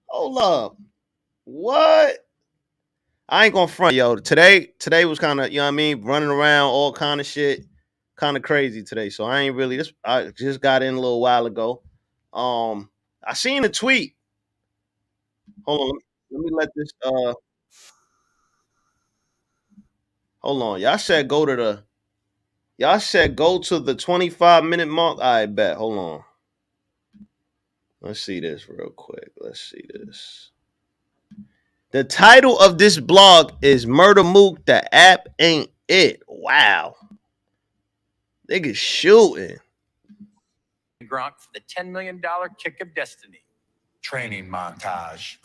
Hold up. What? I ain't gonna front, yo. Today was kind of, you know what I mean, running around, all kind of shit, kind of crazy today. So I ain't really. I just got in a little while ago. I seen a tweet. Hold on. Let me let this. Hold on. Y'all said go to the 25-minute mark. I bet. Hold on. Let's see this real quick. The title of this blog is MURDA Mook. The app ain't it. Wow. Niggas shooting. Gronk for the $10 million kick of destiny. Training montage.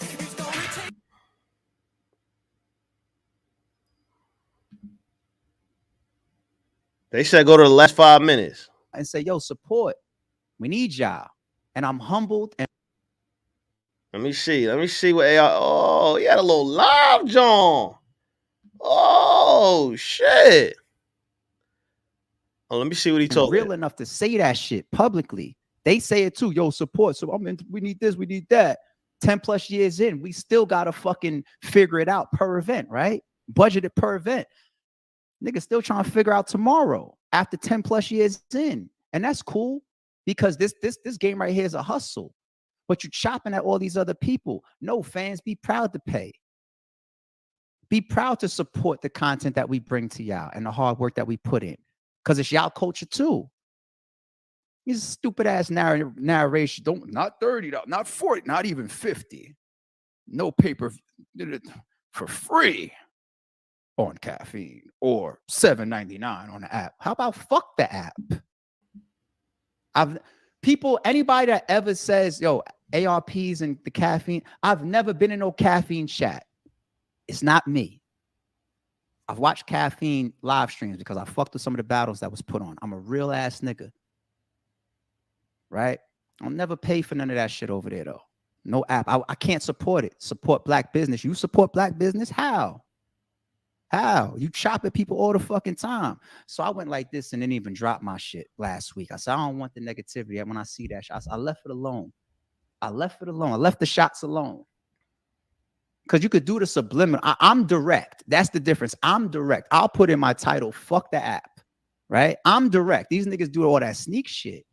They said go to the last 5 minutes. And say, yo, support. We need y'all. And I'm humbled. And Let me see what AR. Oh, he had a little live John. Oh shit. Oh, let me see what he told. Real enough to say that shit publicly. They say it too. Yo, support. So we need this, we need that. 10+ years in, we still gotta fucking figure it out per event, right? Budgeted per event. Niggas still trying to figure out tomorrow after 10+ years in. And that's cool because this game right here is a hustle. But you're chopping at all these other people. No, fans, be proud to pay. Be proud to support the content that we bring to y'all and the hard work that we put in. Because it's y'all culture too. These stupid ass narration. Not 30, not 40, not even 50. No paper for free on caffeine or $7.99 on the app. How about fuck the app? Anybody that ever says, yo, ARPs and the caffeine, I've never been in no caffeine chat. It's not me. I've watched caffeine live streams because I fucked with some of the battles that was put on. I'm a real ass nigga. Right? I'll never pay for none of that shit over there though. No app. I can't support it. Support black business. You support black business? How? You chop at people all the fucking time. So I went like this and didn't even drop my shit last week. I said, I don't want the negativity. And when I see that shit, I left it alone. I left the shots alone. Because you could do the subliminal. I'm direct. That's the difference. I'm direct. I'll put in my title, fuck the app. right? I'm direct. These niggas do all that sneak shit,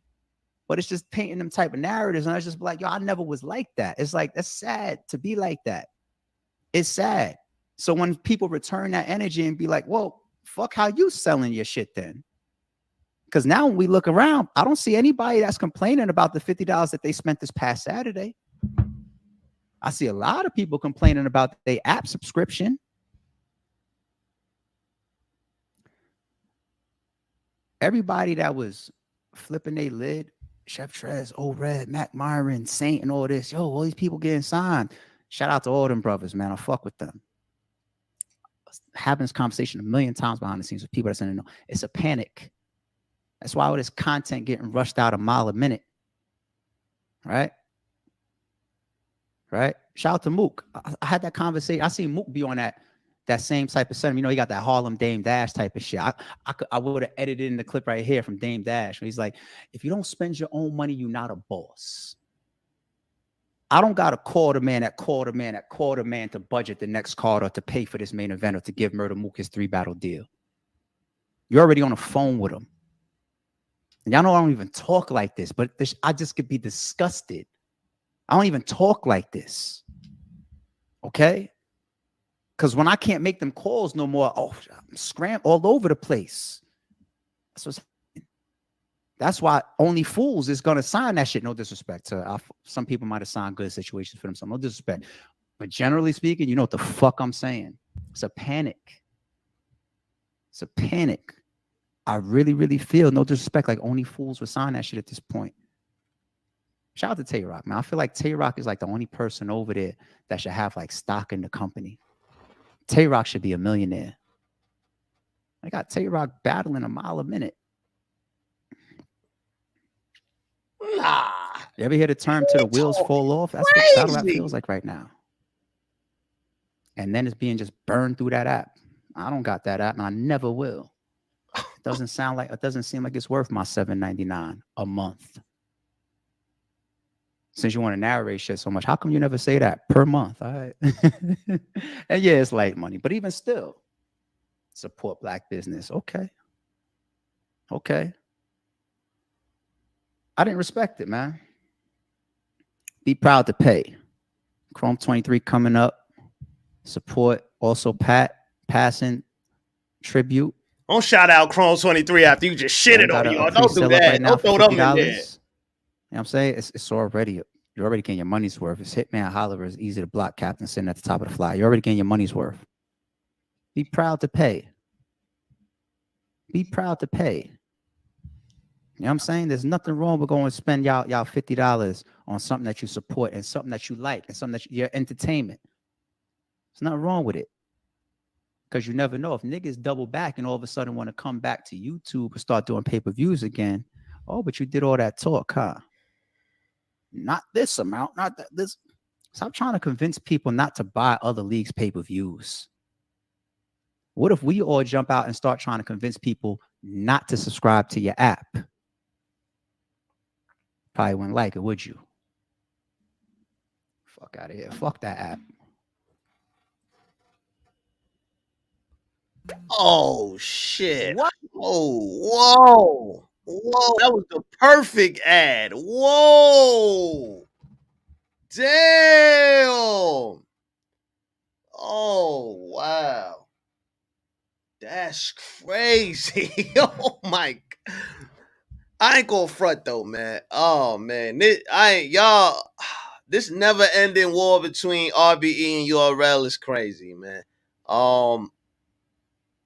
but it's just painting them type of narratives. And I just be like, yo, I never was like that. It's like, that's sad to be like that. It's sad. So when people return that energy and be like, well, fuck how you selling your shit then? Because now when we look around, I don't see anybody that's complaining about the $50 that they spent this past Saturday. I see a lot of people complaining about their app subscription. Everybody that was flipping their lid, Chef Trez, Old Red, Mac Myron, Saint, and all this, yo, all these people getting signed. Shout out to all them brothers, man. I fuck with them. Having this conversation a million times behind the scenes with people that's in the know. It's a panic. That's why all this content getting rushed out a mile a minute. Right? Right? Shout out to Mook. I had that conversation. I seen Mook be on that same type of sentiment. You know, he got that Harlem Dame Dash type of shit. I would have edited in the clip right here from Dame Dash. Where he's like, if you don't spend your own money, you're not a boss. I don't got to call the man to budget the next card or to pay for this main event or to give Murda Mook his 3-battle deal. You're already on the phone with him. And y'all know I don't even talk like this, but I just could be disgusted. I don't even talk like this. Okay? Because when I can't make them calls no more, I'm scram all over the place. That's why only fools is going to sign that shit. No disrespect to some people might have signed good situations for themselves. No disrespect. But generally speaking, you know what the fuck I'm saying. It's a panic. It's a panic. I really, really feel, no disrespect, like only fools would sign that shit at this point. Shout out to Tay-Rock, man. I feel like Tay-Rock is like the only person over there that should have like stock in the company. Tay-Rock should be a millionaire. I got Tay-Rock battling a mile a minute. Nah. You ever hear the term "till the wheels fall off"? That's what battle rap feels like right now. And then it's being just burned through that app. I don't got that app, and I never will. It doesn't seem like it's worth my $7.99 a month. Since you want to narrate shit so much, how come you never say that per month? All right. And yeah, it's light money, but even still, support Black business. Okay. I didn't respect it, man. Be proud to pay. Chrome 23 coming up. Support. Also, passing tribute. Don't shout out Chrome 23 after you just shitted on y'all. Don't do that. Right now, don't throw them in there. You know what I'm saying? It's already, you're already getting your money's worth. It's Hitman Holler is easy to block, Captain sitting at the top of the fly. You're already getting your money's worth. Be proud to pay. Be proud to pay. You know what I'm saying? There's nothing wrong with going to spend y'all $50 on something that you support and something that you like and something that your entertainment. There's nothing wrong with it. Because you never know if niggas double back and all of a sudden want to come back to YouTube and start doing pay-per-views again. Oh, but you did all that talk, huh? Not this amount, not that this. Stop trying to convince people not to buy other leagues' pay-per-views. What if we all jump out and start trying to convince people not to subscribe to your app? Probably wouldn't like it, would you? Fuck out of here. Fuck that app. Oh, shit. What? Whoa. That was the perfect ad. Whoa. Damn. Oh, wow. That's crazy. Oh, my God. I ain't gonna front though, man. Oh man, this never ending war between RBE and URL is crazy, man. I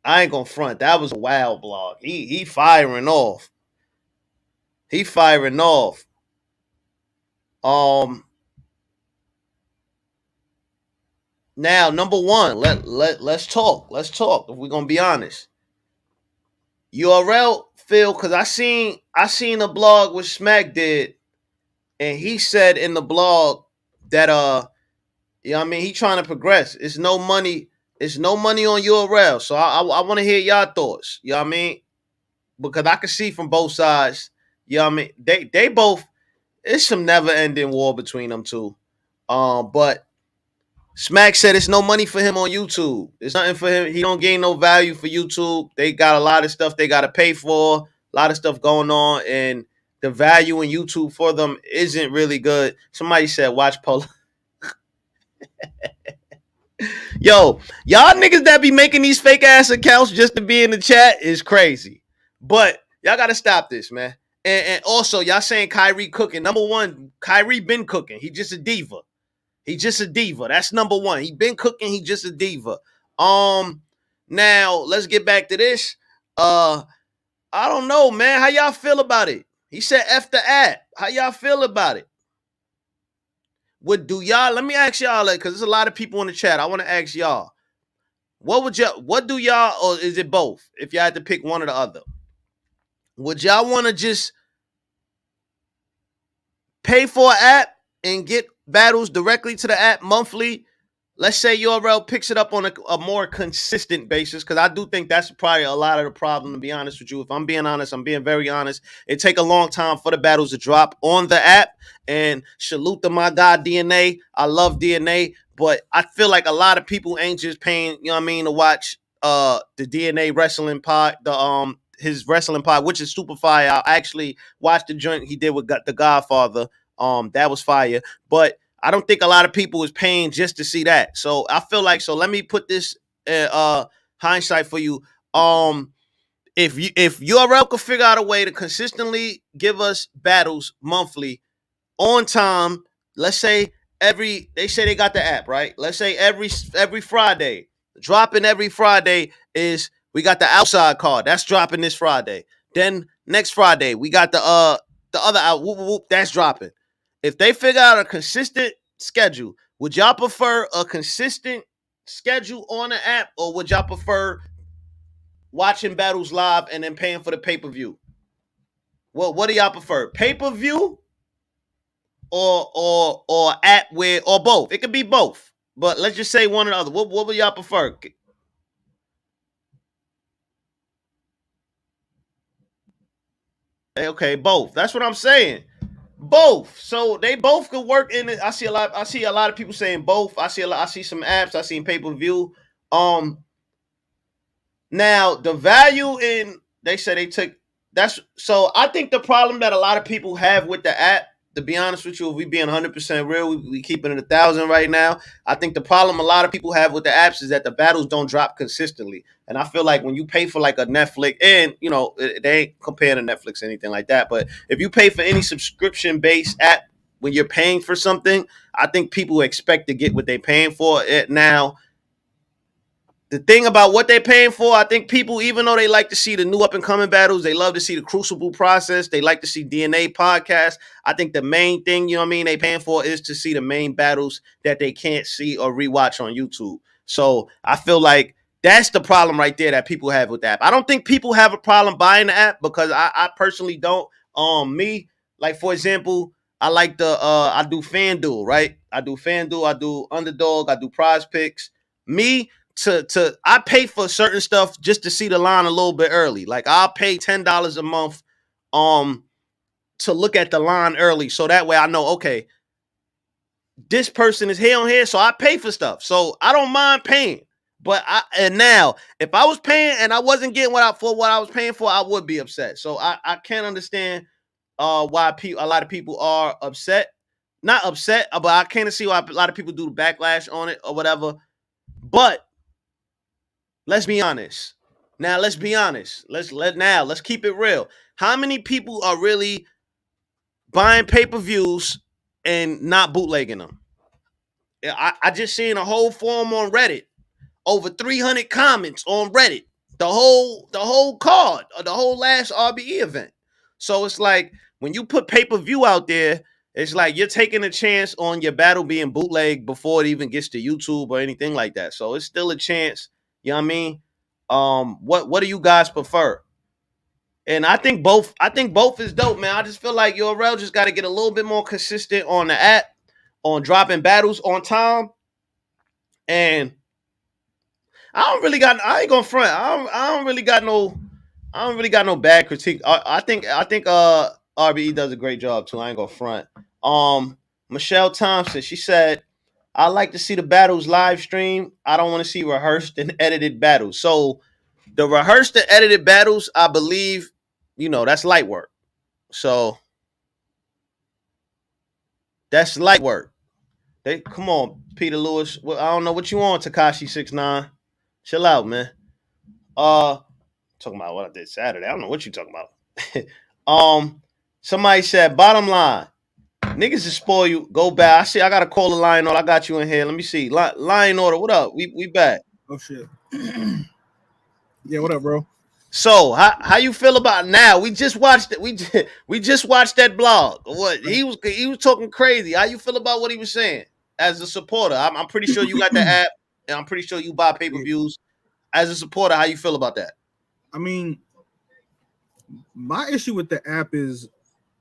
ain't gonna front. That was a wild blog. He firing off. Now number one, let's talk. If we're gonna be honest. URL Phil, because I seen a blog which Smack did, and he said in the blog that you know what I mean, he trying to progress. It's no money on URL. So I want to hear y'all thoughts. You know what I mean? Because I can see from both sides. You know what I mean? They both, it's some never ending war between them two. But Smack said it's no money for him on YouTube. It's nothing for him. He don't gain no value for YouTube. They got a lot of stuff they got to pay for, a lot of stuff going on, and the value in YouTube for them isn't really good. Somebody said, watch Polo. Yo, y'all niggas that be making these fake ass accounts just to be in the chat is crazy. But y'all got to stop this, man. And also, y'all saying Kyrie cooking. Number one, Kyrie been cooking. He just a diva. He just a diva. That's number one. He been cooking. He just a diva. Now let's get back to this. I don't know, man. How y'all feel about it? He said F the app. How y'all feel about it? What do y'all? Let me ask y'all, because there's a lot of people in the chat. I want to ask y'all. What do y'all, or is it both? If y'all had to pick one or the other, would y'all want to just pay for an app and get battles directly to the app monthly? Let's say URL picks it up on a more consistent basis, because I do think that's probably a lot of the problem, to be honest with you. If I'm being honest, I'm being very honest. It take a long time for the battles to drop on the app. And salute to my guy DNA. I love DNA, but I feel like a lot of people ain't just paying, you know what I mean, to watch the DNA wrestling pod, his wrestling pod, which is super fire. I actually watched the joint he did with the Godfather. That was fire. But I don't think a lot of people is paying just to see that. So I feel like, so let me put this hindsight for you. If URL could figure out a way to consistently give us battles monthly on time, let's say they say they got the app, right? Let's say every Friday, dropping every Friday is, we got the outside card. That's dropping this Friday. Then next Friday, we got the other out, whoop, whoop, whoop, that's dropping. If they figure out a consistent schedule, would y'all prefer a consistent schedule on the app, or would y'all prefer watching battles live and then paying for the pay-per-view? Well, what do y'all prefer? Pay-per-view or app, where, or both? It could be both. But let's just say one or the other. What would y'all prefer? Okay, both. That's what I'm saying. Both. So they both could work in it. I see a lot of people saying both. I see some apps. I seen pay-per-view. Now the value in, they said they took, that's, so I think the problem that a lot of people have with the app, to be honest with you, if we being 100% real, we keeping it 1,000 right now. I think the problem a lot of people have with the apps is that the battles don't drop consistently. And I feel like when you pay for like a Netflix, and you know, they ain't comparing to Netflix or anything like that, but if you pay for any subscription based app, when you're paying for something, I think people expect to get what they're paying for. It now, the thing about what they're paying for, I think people, even though they like to see the new up and coming battles, they love to see the Crucible process, they like to see DNA podcast. I think the main thing, you know what I mean, they paying for is to see the main battles that they can't see or rewatch on YouTube. So I feel like that's the problem right there that people have with the app. I don't think people have a problem buying the app, because I personally don't. Me, like for example, I like I do FanDuel, right? I do FanDuel, I do Underdog, I do Prize Picks. Me, to I pay for certain stuff just to see the line a little bit early. Like I'll pay $10 a month to look at the line early, so that way I know, okay, this person is here on here, so I pay for stuff. So I don't mind paying. And now if I was paying and I wasn't getting what I was paying for, I would be upset. So I can't understand why a lot of people are upset. Not upset, but I can't see why a lot of people do the backlash on it or whatever. But let's be honest. Now let's be honest. Let's keep it real. How many people are really buying pay-per-views and not bootlegging them? I just seen a whole forum on Reddit, over 300 comments on Reddit, the whole card, or the whole last RBE event. So it's like when you put pay-per-view out there, it's like you're taking a chance on your battle being bootlegged before it even gets to YouTube or anything like that. So it's still a chance. You know what I mean? What do you guys prefer? And I think both. I think both is dope, man. I just feel like URL just got to get a little bit more consistent on the app, on dropping battles on time. And I ain't gonna front. I don't really got no bad critique. I think RBE does a great job too. I ain't gonna front. Michelle Thompson, she said I like to see the battles live stream. I don't want to see rehearsed and edited battles. So the rehearsed and edited battles, I believe, that's light work. So that's light work. They come on, Peter Lewis. Well, I don't know what you want, Takashi 69. Chill out, man. Talking about what I did Saturday. I don't know what you talking about. Somebody said, bottom line, niggas is spoil you. Go back. I see. I gotta call the Lion Order. I got you in here. Let me see. Lion Order. What up? We back. Oh shit. Yeah, what up, bro? So how you feel about now? We just watched it. We just watched that blog. What he was talking crazy. How you feel about what he was saying as a supporter? I'm pretty sure you got the app, and I'm pretty sure you buy pay-per-views. As a supporter, how you feel about that? I mean, my issue with the app is,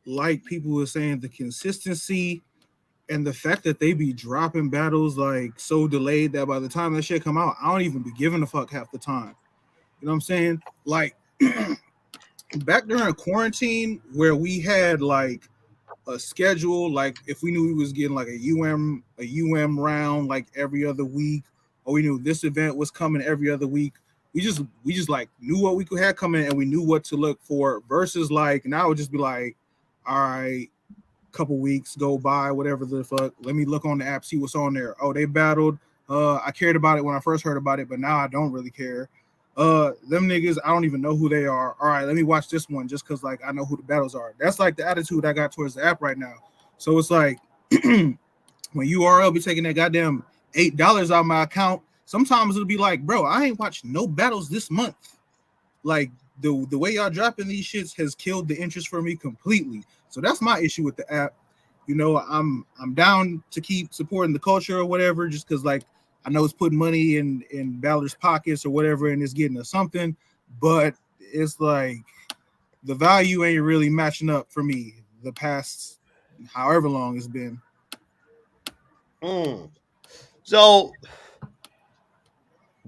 like people were saying, the consistency and the fact that they be dropping battles like so delayed that by the time that shit come out, I don't even be giving a fuck half the time. You know what I'm saying? Like back during quarantine where we had like a schedule, like if we knew we was getting like a UM round like every other week, or we knew this event was coming every other week, we just like knew what we could have coming and we knew what to look for, versus like now it would just be like, all right, couple weeks go by, whatever the fuck, let me look on the app, see what's on there. Oh, they battled. I cared about it when I first heard about it, but now I don't really care. Them niggas, I don't even know who they are. All right, let me watch this one just because like I know who the battles are. That's like the attitude I got towards the app right now. So it's like when URL be taking that goddamn $8 out of my account, sometimes it'll be like, bro, I ain't watched no battles this month. Like the way y'all dropping these shits has killed the interest for me completely. So that's my issue with the app. You know, I'm down to keep supporting the culture or whatever, just because like I know it's putting money in Balor's pockets or whatever, and it's getting us something, but it's like the value ain't really matching up for me the past however long it's been. So,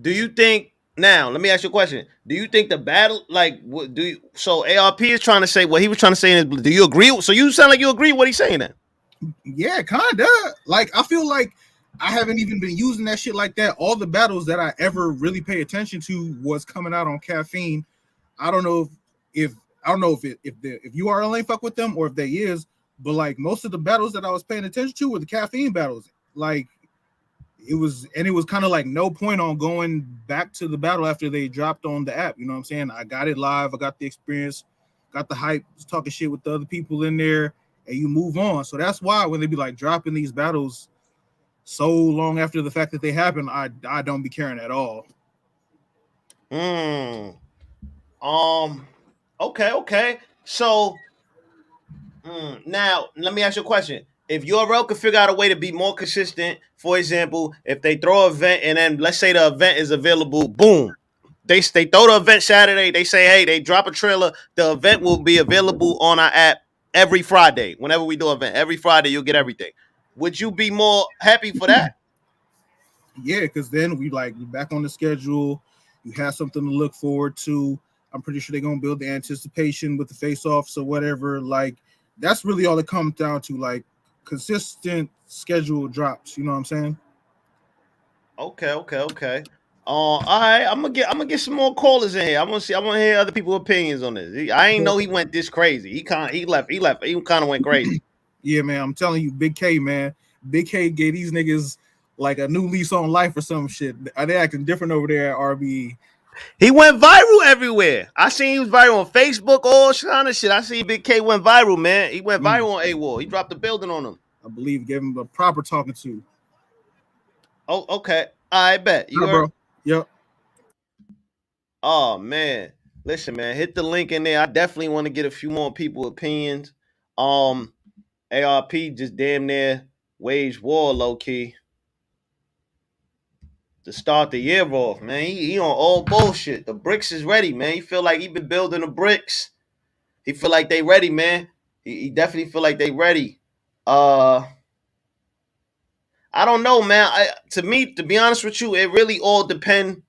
do you think now? Let me ask you a question. Do you think the battle, like, what do you? So ARP is trying to say what he was trying to say. Do you agree? So you sound like you agree with what he's saying then. Yeah, kinda. Like I feel like I haven't even been using that shit like that. All the battles that I ever really pay attention to was coming out on Caffeine. I don't know if I don't know if URL ain't fuck with them or if they is, but like most of the battles that I was paying attention to were the Caffeine battles. Like it was kind of like no point on going back to the battle after they dropped on the app. You know what I'm saying? I got it live, I got the experience, got the hype, talking shit with the other people in there, and you move on. So that's why when they be like dropping these battles so long after the fact that they happen, I don't be caring at all. Okay. So now let me ask you a question. If URL could figure out a way to be more consistent, for example, if they throw an event and then let's say the event is available, boom. They throw the event Saturday, they say, hey, they drop a trailer, the event will be available on our app every Friday. Whenever we do an event, every Friday you'll get everything. Would you be more happy for that? Yeah, because then we like back on the schedule. You have something to look forward to. I'm pretty sure they're gonna build the anticipation with the face-offs or whatever. Like that's really all it comes down to, like consistent schedule drops. You know what I'm saying? Okay. All right, I'm gonna get some more callers in here. I want to hear other people's opinions on this. I ain't know he went this crazy. He left. He kind of went crazy. Yeah, man. I'm telling you, Big K, man. Big K gave these niggas like a new lease on life or some shit. Are they acting different over there at RBE? He went viral everywhere. I seen he was viral on Facebook, all kind of shit. I see Big K went viral, man. He went viral on AWOL. He dropped the building on him. I believe gave him a proper talking to. Oh, okay. I bet. You Yeah, heard? bro. Yep. Oh man. Listen, man, hit the link in there. I definitely want to get a few more people opinions. ARP just damn near waged war low key to start the year off, man. He on all bullshit. The bricks is ready, man. He feel like he been building the bricks. He feel like they ready, man. He definitely feel like they ready. I don't know, man. To me, to be honest with you, it really all depend.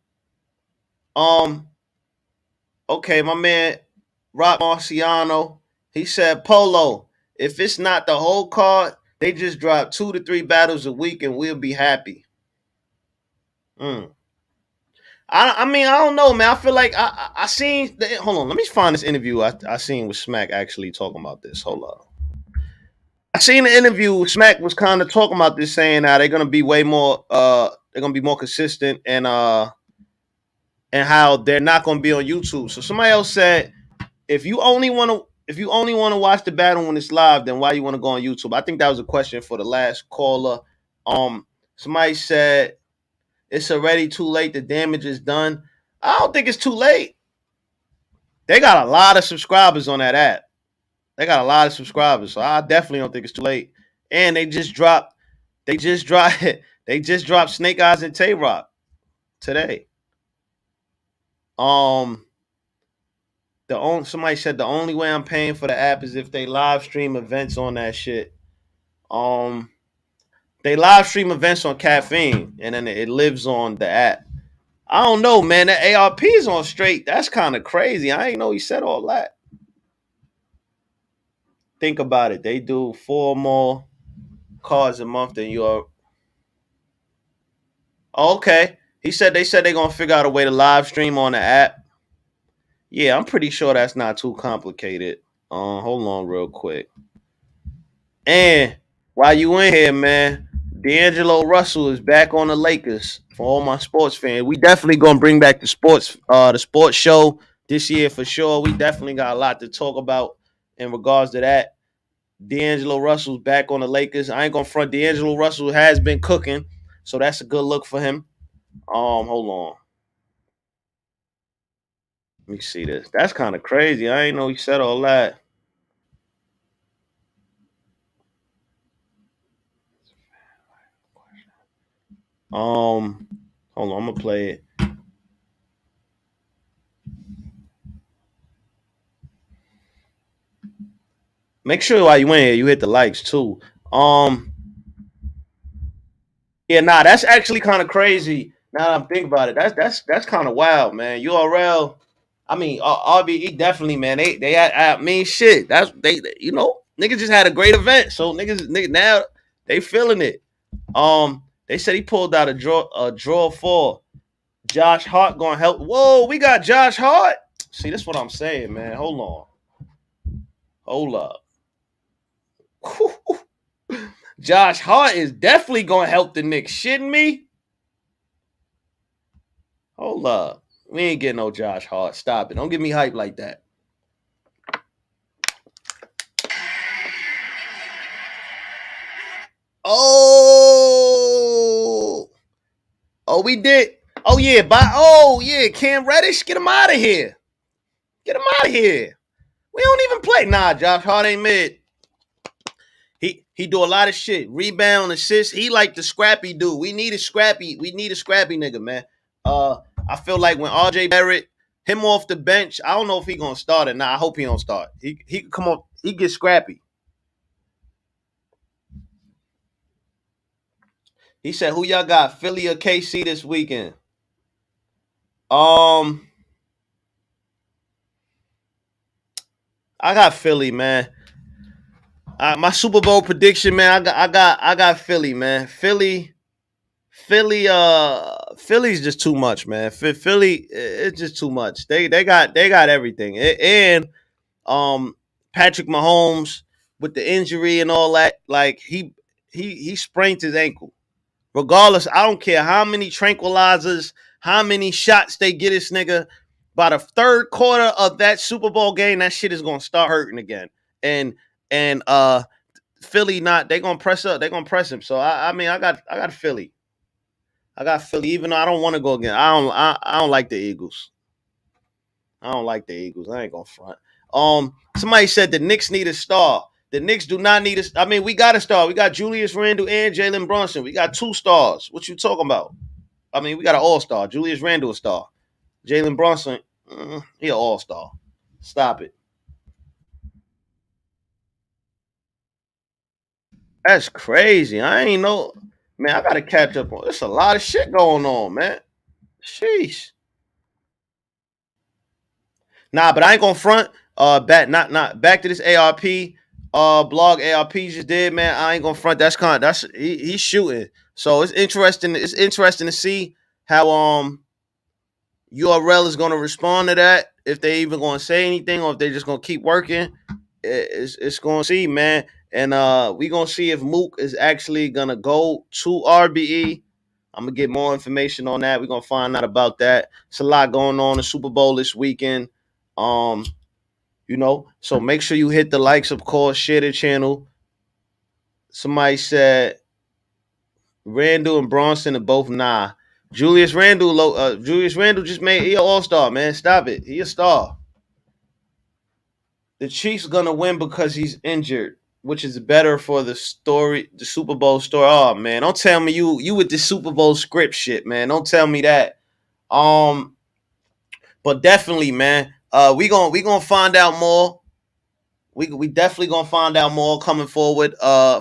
Okay, my man Rock Marciano, he said, Polo, if it's not the whole card, They just drop 2 to 3 battles a week and we'll be happy. I mean, I don't know, man. I feel like I seen. Hold on, let me find this interview I seen with Smack actually talking about this. Hold up. I seen the interview. Smack was kind of talking about this, saying how they're gonna be way more. They're gonna be more consistent and how they're not gonna be on YouTube. So somebody else said, if you only want to watch the battle when it's live, then why you want to go on YouTube? I think that was a question for the last caller. Somebody said it's already too late. The damage is done. I don't think it's too late. They got a lot of subscribers on that app. They got a lot of subscribers, so I definitely don't think it's too late. And they just dropped. They just dropped. They just dropped Snake Eyes and Tay Rock today. Somebody said the only way I'm paying for the app is if they live stream events on that shit. They live stream events on Caffeine, and then it lives on the app. I don't know, man. That ARP is on straight. That's kind of crazy. I ain't know he said all that. Think about it. They do 4 more cards a month than you are. Oh, okay. They said they're gonna figure out a way to live stream on the app. Yeah, I'm pretty sure that's not too complicated. Hold on real quick. And while you in here, man, D'Angelo Russell is back on the Lakers. For all my sports fans, we definitely gonna bring back the sports show this year for sure. We definitely got a lot to talk about in regards to that. D'Angelo Russell's back on the Lakers. I ain't gonna front. D'Angelo Russell has been cooking, so that's a good look for him. Hold on. Let me see this. That's kind of crazy. I ain't know he said all that. Hold on, I'm gonna play it. Make sure while you in here, you hit the likes too. Yeah, nah, that's actually kind of crazy. Now that I'm thinking about it, that's kind of wild, man. URL, I mean, RBE definitely, man. They had, I mean, shit. That's niggas just had a great event, so niggas now they feeling it. They said he pulled out a draw 4. Josh Hart gonna help. Whoa, we got Josh Hart. See, that's what I'm saying, man. Hold up. Josh Hart is definitely gonna help the Knicks. Shitting me? Hold up. We ain't getting no Josh Hart. Stop it. Don't get me hype like that. Oh, we did. Oh yeah, Cam Reddish, get him out of here. Get him out of here. We don't even play. Nah, Josh Hart ain't mid. He do a lot of shit. Rebound, assist. He like the scrappy dude. We need a scrappy nigga, man. I feel like when RJ Barrett, him off the bench, I don't know if he gonna start it. Nah, I hope he don't start. He come up, he gets scrappy. He said, who y'all got? Philly or KC this weekend? I got Philly, man. My Super Bowl prediction, man. I got Philly, man. Philly's just too much, man. Philly, it's just too much. They got everything, and Patrick Mahomes with the injury and all that, like he sprained his ankle. Regardless, I don't care how many tranquilizers, how many shots they get this nigga. By the third quarter of that Super Bowl game, that shit is gonna start hurting again. And Philly they gonna press up. They gonna press him. So I mean I got Philly. I got Philly, even though I don't want to go again. I don't like the Eagles. I don't like the Eagles. I ain't gonna front. Somebody said the Knicks need a star. The Knicks do not need a. I mean, we got a star. We got Julius Randle and Jalen Brunson. We got 2 stars. What you talking about? I mean, we got an all-star. Julius Randle a star. Jalen Brunson, he an all-star. Stop it. That's crazy. I ain't know. Man, I gotta catch up on. There's a lot of shit going on, man. Sheesh. Nah, but I ain't gonna front. Back to this ARP. blog ARP just did, man. I ain't gonna front. He's shooting. So it's interesting. It's interesting to see how URL is gonna respond to that. If they even gonna say anything or if they just gonna keep working. It's gonna see, man. And we gonna see if Mook is actually gonna go to RBE. I'm gonna get more information on that. We're gonna find out about that. It's a lot going on. The Super Bowl this weekend. So make sure you hit the likes, of course, share the channel. Somebody said Randall and Bronson are both nah. Julius Randall just made he an all-star, man. Stop it. He a star. The Chiefs gonna win because he's injured, which is better for the Super Bowl story. Oh man, don't tell me you with the Super Bowl script shit, man. Don't tell me that. But definitely, man. We gonna find out more. We definitely gonna find out more coming forward.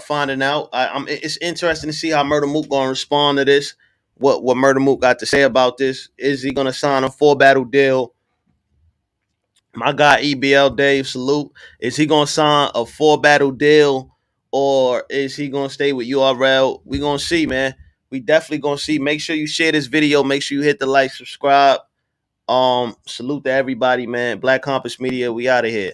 Finding out. It's interesting to see how Murda Mook gonna respond to this. What Murda Mook got to say about this? Is he gonna sign a 4-battle deal? My guy EBL Dave, salute. Is he gonna sign a 4-battle deal, or is he gonna stay with URL? We gonna see, man. We definitely gonna see. Make sure you share this video. Make sure you hit the like, subscribe. Salute to everybody, man. Black Compass Media. We out of here.